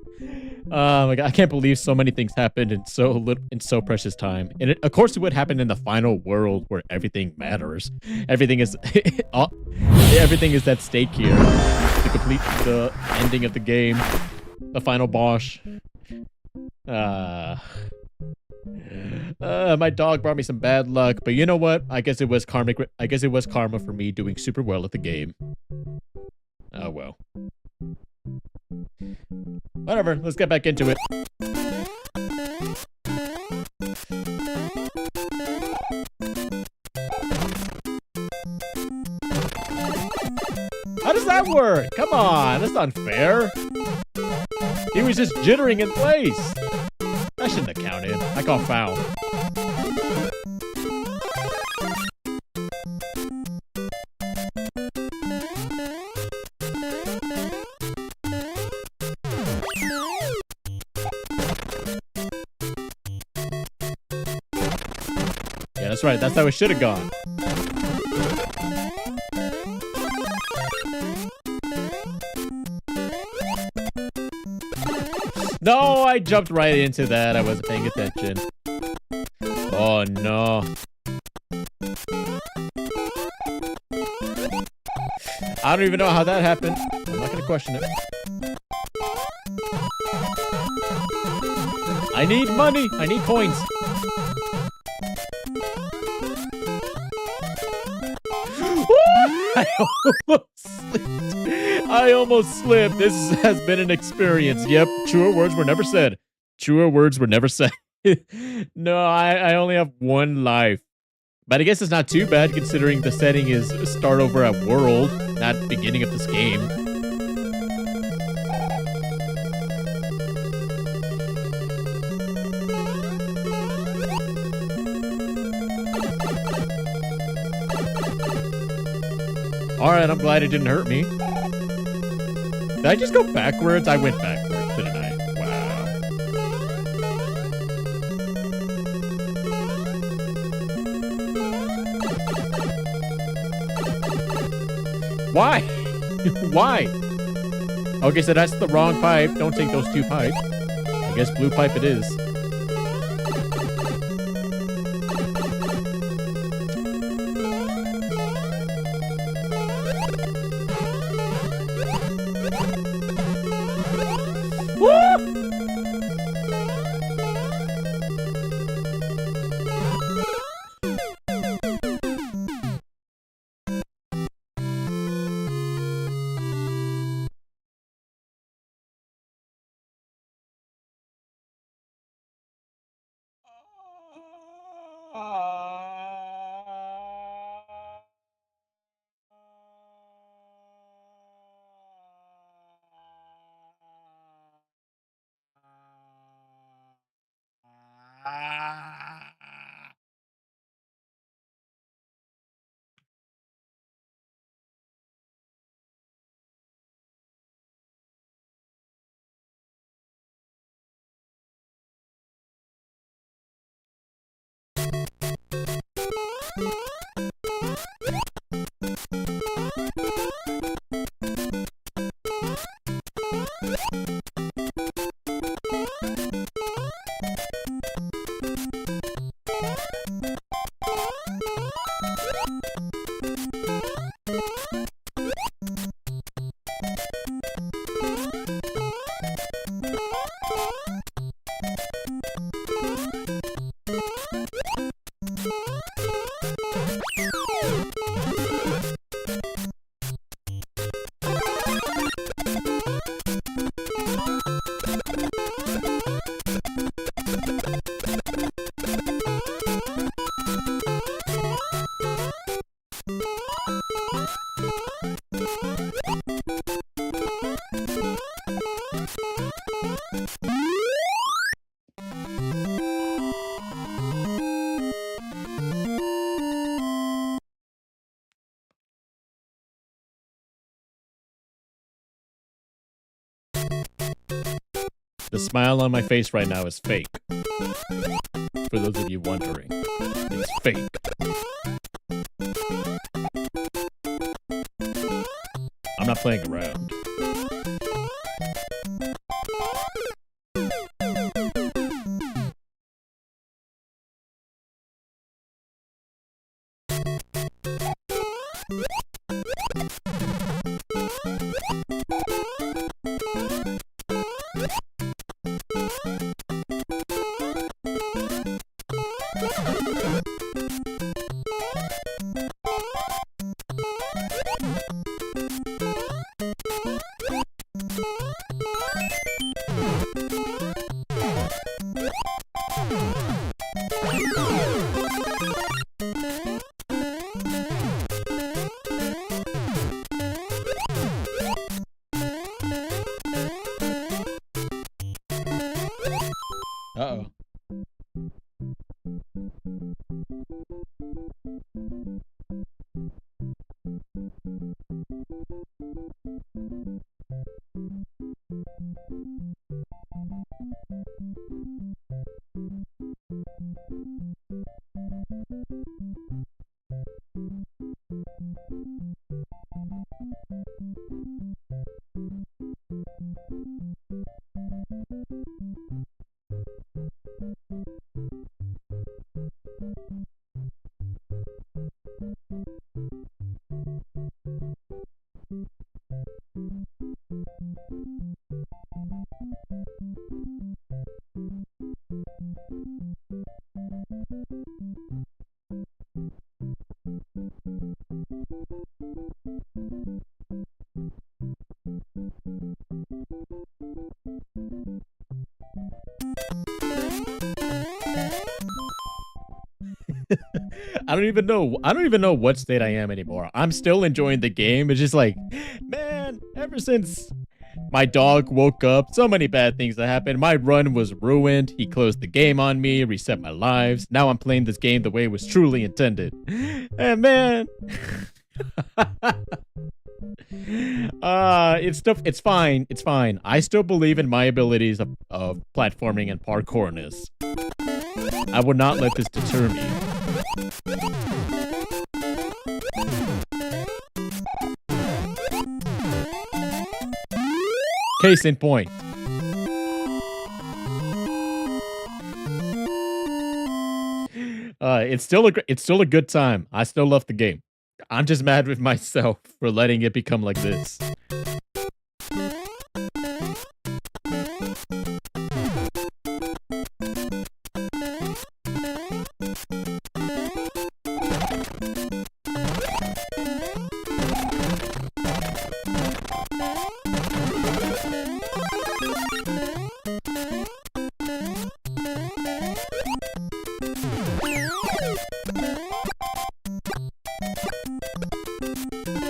Like, I can't believe so many things happened in so little, in so precious time. And of course, it would happen in the final world where everything matters. Everything is, everything is at stake here to complete the ending of the game, the final boss. My dog brought me some bad luck, but you know what? I guess it was karmic. I guess it was karma for me doing super well at the game. Oh well. Whatever. Let's get back into it. How does that work? Come on, that's unfair. He was just jittering in place. That shouldn't have counted. I call foul. Yeah, that's right. That's how it should have gone. No, I jumped right into that. I wasn't paying attention. Oh, no. I don't even know how that happened. I'm not going to question it. I need money. I need coins. I almost slipped. This has been an experience. Yep, truer words were never said. Truer words were never said. No, I only have one life. But I guess it's not too bad considering the setting is start over at world, not beginning of this game. Alright, I'm glad it didn't hurt me. Did I just go backwards? I went backwards, didn't I? Wow. Why? Why? Okay, so that's the wrong pipe. Don't take those two pipes. I guess blue pipe it is. The smile on my face right now is fake. For those of you wondering, it's fake. I'm not playing around. Uh-oh. I don't even know what state I am anymore. I'm still enjoying the game. It's just like, man, ever since my dog woke up, so many bad things that happened. My run was ruined. He closed the game on me, reset my lives. Now I'm playing this game the way it was truly intended. And man, it's fine. It's fine. I still believe in my abilities of platforming and parkourness. I would not let this deter me. Case in point. It's still a good time. I still love the game. I'm just mad with myself for letting it become like this.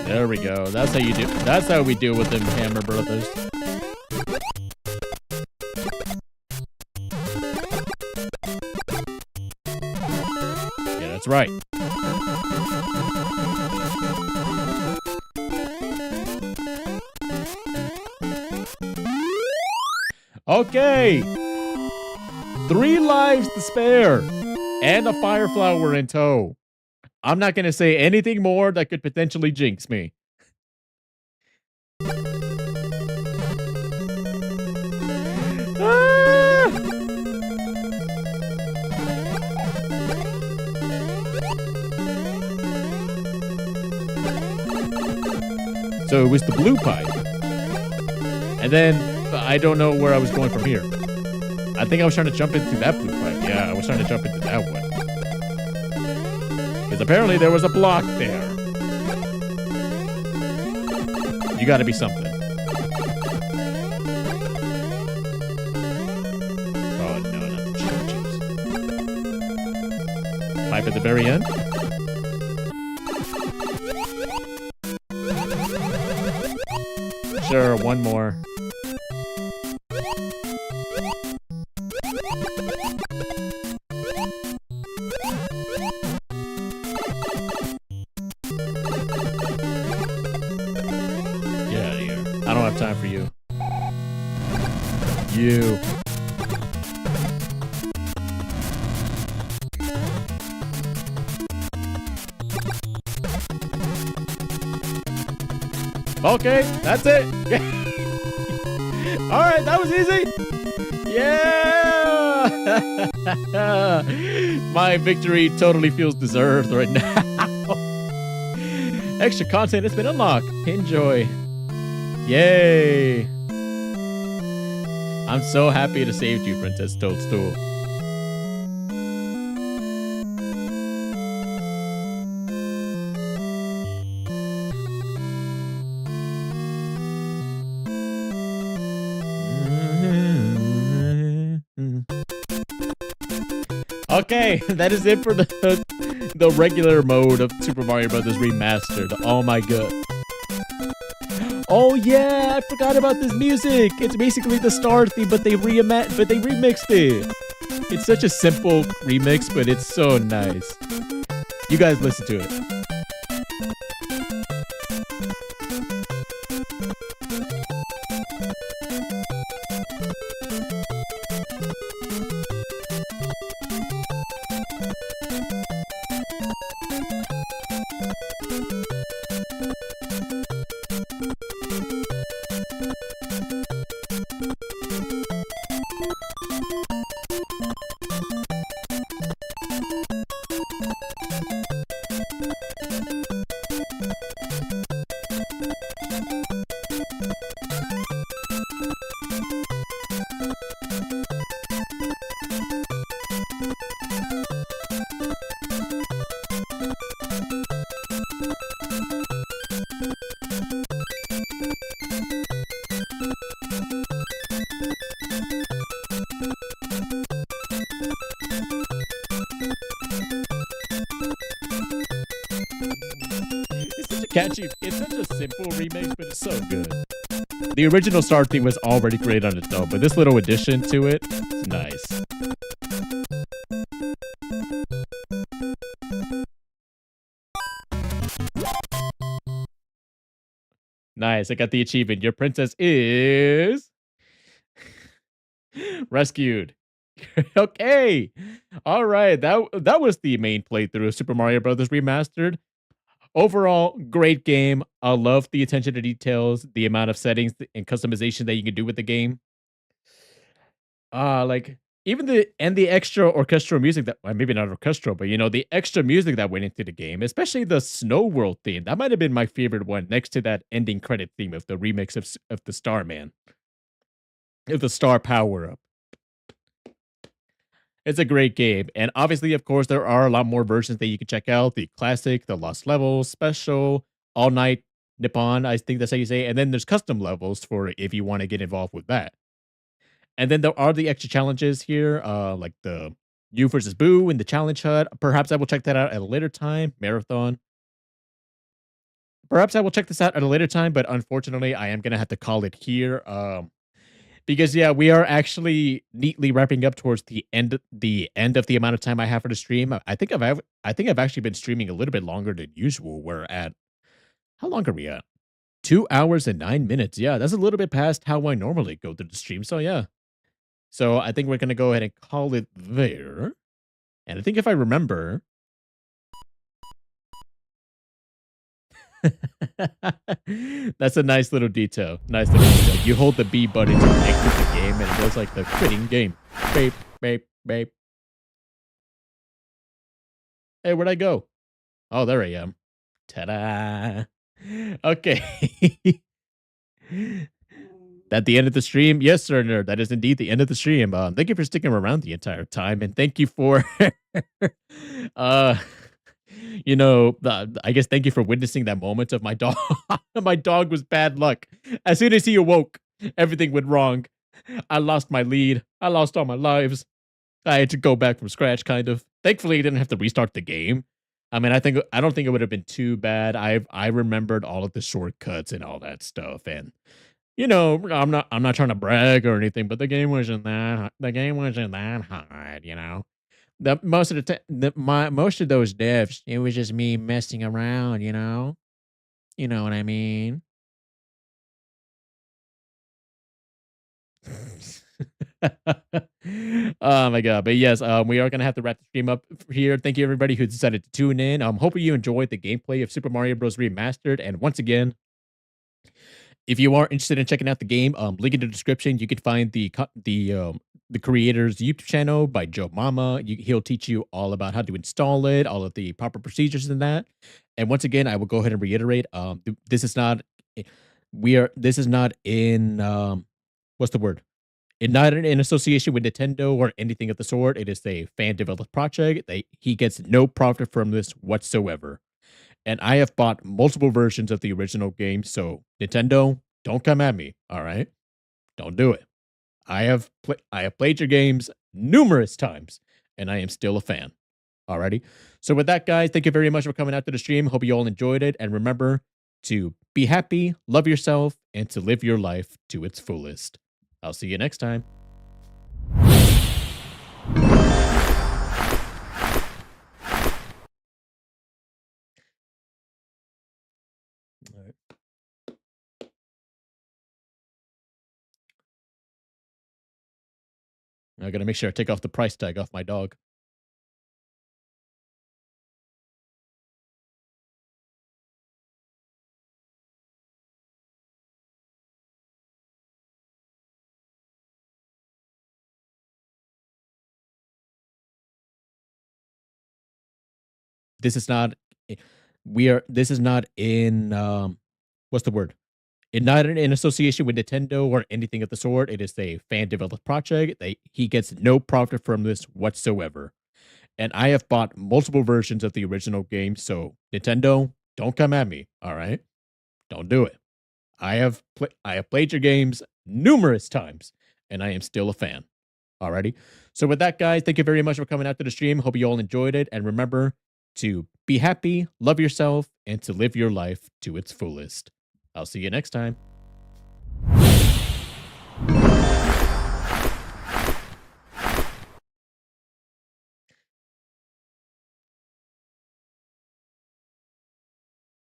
There we go. That's how you do. That's how we deal with them Hammer Brothers. Yeah, that's right. Okay. 3 lives to spare and a fire flower in tow. I'm not going to say anything more that could potentially jinx me. Ah! So it was the blue pipe. And then I don't know where I was going from here. I think I was trying to jump into that blue pipe. Yeah, I was trying to jump into that one. Because apparently there was a block there. You gotta be something. Oh, no, not the chips. Pipe at the very end? Sure, one more. I don't have time for you. You. Okay, that's it. All right, that was easy. Yeah. My victory totally feels deserved right now. Extra content has been unlocked. Enjoy. Yay. I'm so happy to save you, Princess Toadstool. Okay, that is it for the regular mode of Super Mario Bros. Remastered. Oh my god. Oh yeah, I forgot about this music. It's basically the Star theme, but they remixed it. It's such a simple remix, but it's so nice. You guys listen to it. Catchy. It's such a simple remake, but it's so good. The original Star theme was already great on its own, but this little addition to it is nice. Nice. I got the achievement. Your princess is rescued. Okay. All right. That was the main playthrough of Super Mario Bros. Remastered. Overall, great game. I love the attention to details, the amount of settings and customization that you can do with the game. Like even the extra orchestral music that well, maybe not orchestral, but you know, the extra music that went into the game, especially the Snow World theme. That might have been my favorite one next to that ending credit theme of the remix of the Starman. Of the Star Power Up. It's a great game. And obviously, of course, there are a lot more versions that you can check out. The classic, the Lost Levels, Special, All Night Nippon, I think that's how you say it. And then there's custom levels for if you want to get involved with that. And then there are the extra challenges here, like the You versus Boo in the Challenge Hut. Perhaps I will check that out at a later time. Marathon. Perhaps I will check this out at a later time, but unfortunately, I am going to have to call it here. Because yeah, we are actually neatly wrapping up towards the end of the amount of time I have for the stream. I think I've actually been streaming a little bit longer than usual. We're at how long are we at? 2 hours and 9 minutes. Yeah, that's a little bit past how I normally go through the stream. So yeah. So I think we're gonna go ahead and call it there. And I think if I remember, that's a nice little detail. Nice little detail. You hold the B button to exit the game, and it goes like the quitting game. Babe, babe, babe. Hey, where'd I go? Oh, there I am. Ta-da! Okay. At the end of the stream, yes, sir, nerd. That is indeed the end of the stream. Thank you for sticking around the entire time, and thank you for, uh, I guess thank you for witnessing that moment of my dog. My dog was bad luck. As soon as he awoke, everything went wrong. I lost my lead. I lost all my lives. I had to go back from scratch, kind of. Thankfully, I didn't have to restart the game. I mean, I don't think it would have been too bad. I remembered all of the shortcuts and all that stuff, and I'm not trying to brag or anything, but the game wasn't that hard. The most of most of those devs, it was just me messing around. You know what I mean. Oh my god! But yes, we are gonna have to wrap the stream up here. Thank you everybody who decided to tune in. Hoping you enjoyed the gameplay of Super Mario Bros. Remastered. And once again, If you are interested in checking out the game, link in the description. You can find the creator's YouTube channel by JoeMama. He'll teach you all about how to install it, all of the proper procedures in that. And once again, I will go ahead and reiterate: this is not eh, this is not in what's the word? It's not in association with Nintendo or anything of the sort. It is a fan developed project. He gets no profit from this whatsoever. And I have bought multiple versions of the original game, so Nintendo, don't come at me, all right? Don't do it. I have played your games numerous times, and I am still a fan. Alrighty. So with that, guys, thank you very much for coming out to the stream. Hope you all enjoyed it. And remember to be happy, love yourself, and to live your life to its fullest. I'll see you next time. All right. I gotta make sure I take off the price tag off my dog. This is not eh, this is not in what's the word? It's not in association with Nintendo or anything of the sort. It is a fan developed project. He gets no profit from this whatsoever. And I have bought multiple versions of the original game, so Nintendo, don't come at me, all right? Don't do it. I have played your games numerous times, and I am still a fan. Alrighty. So with that, guys, thank you very much for coming out to the stream. Hope you all enjoyed it. And remember to be happy, love yourself, and to live your life to its fullest. I'll see you next time.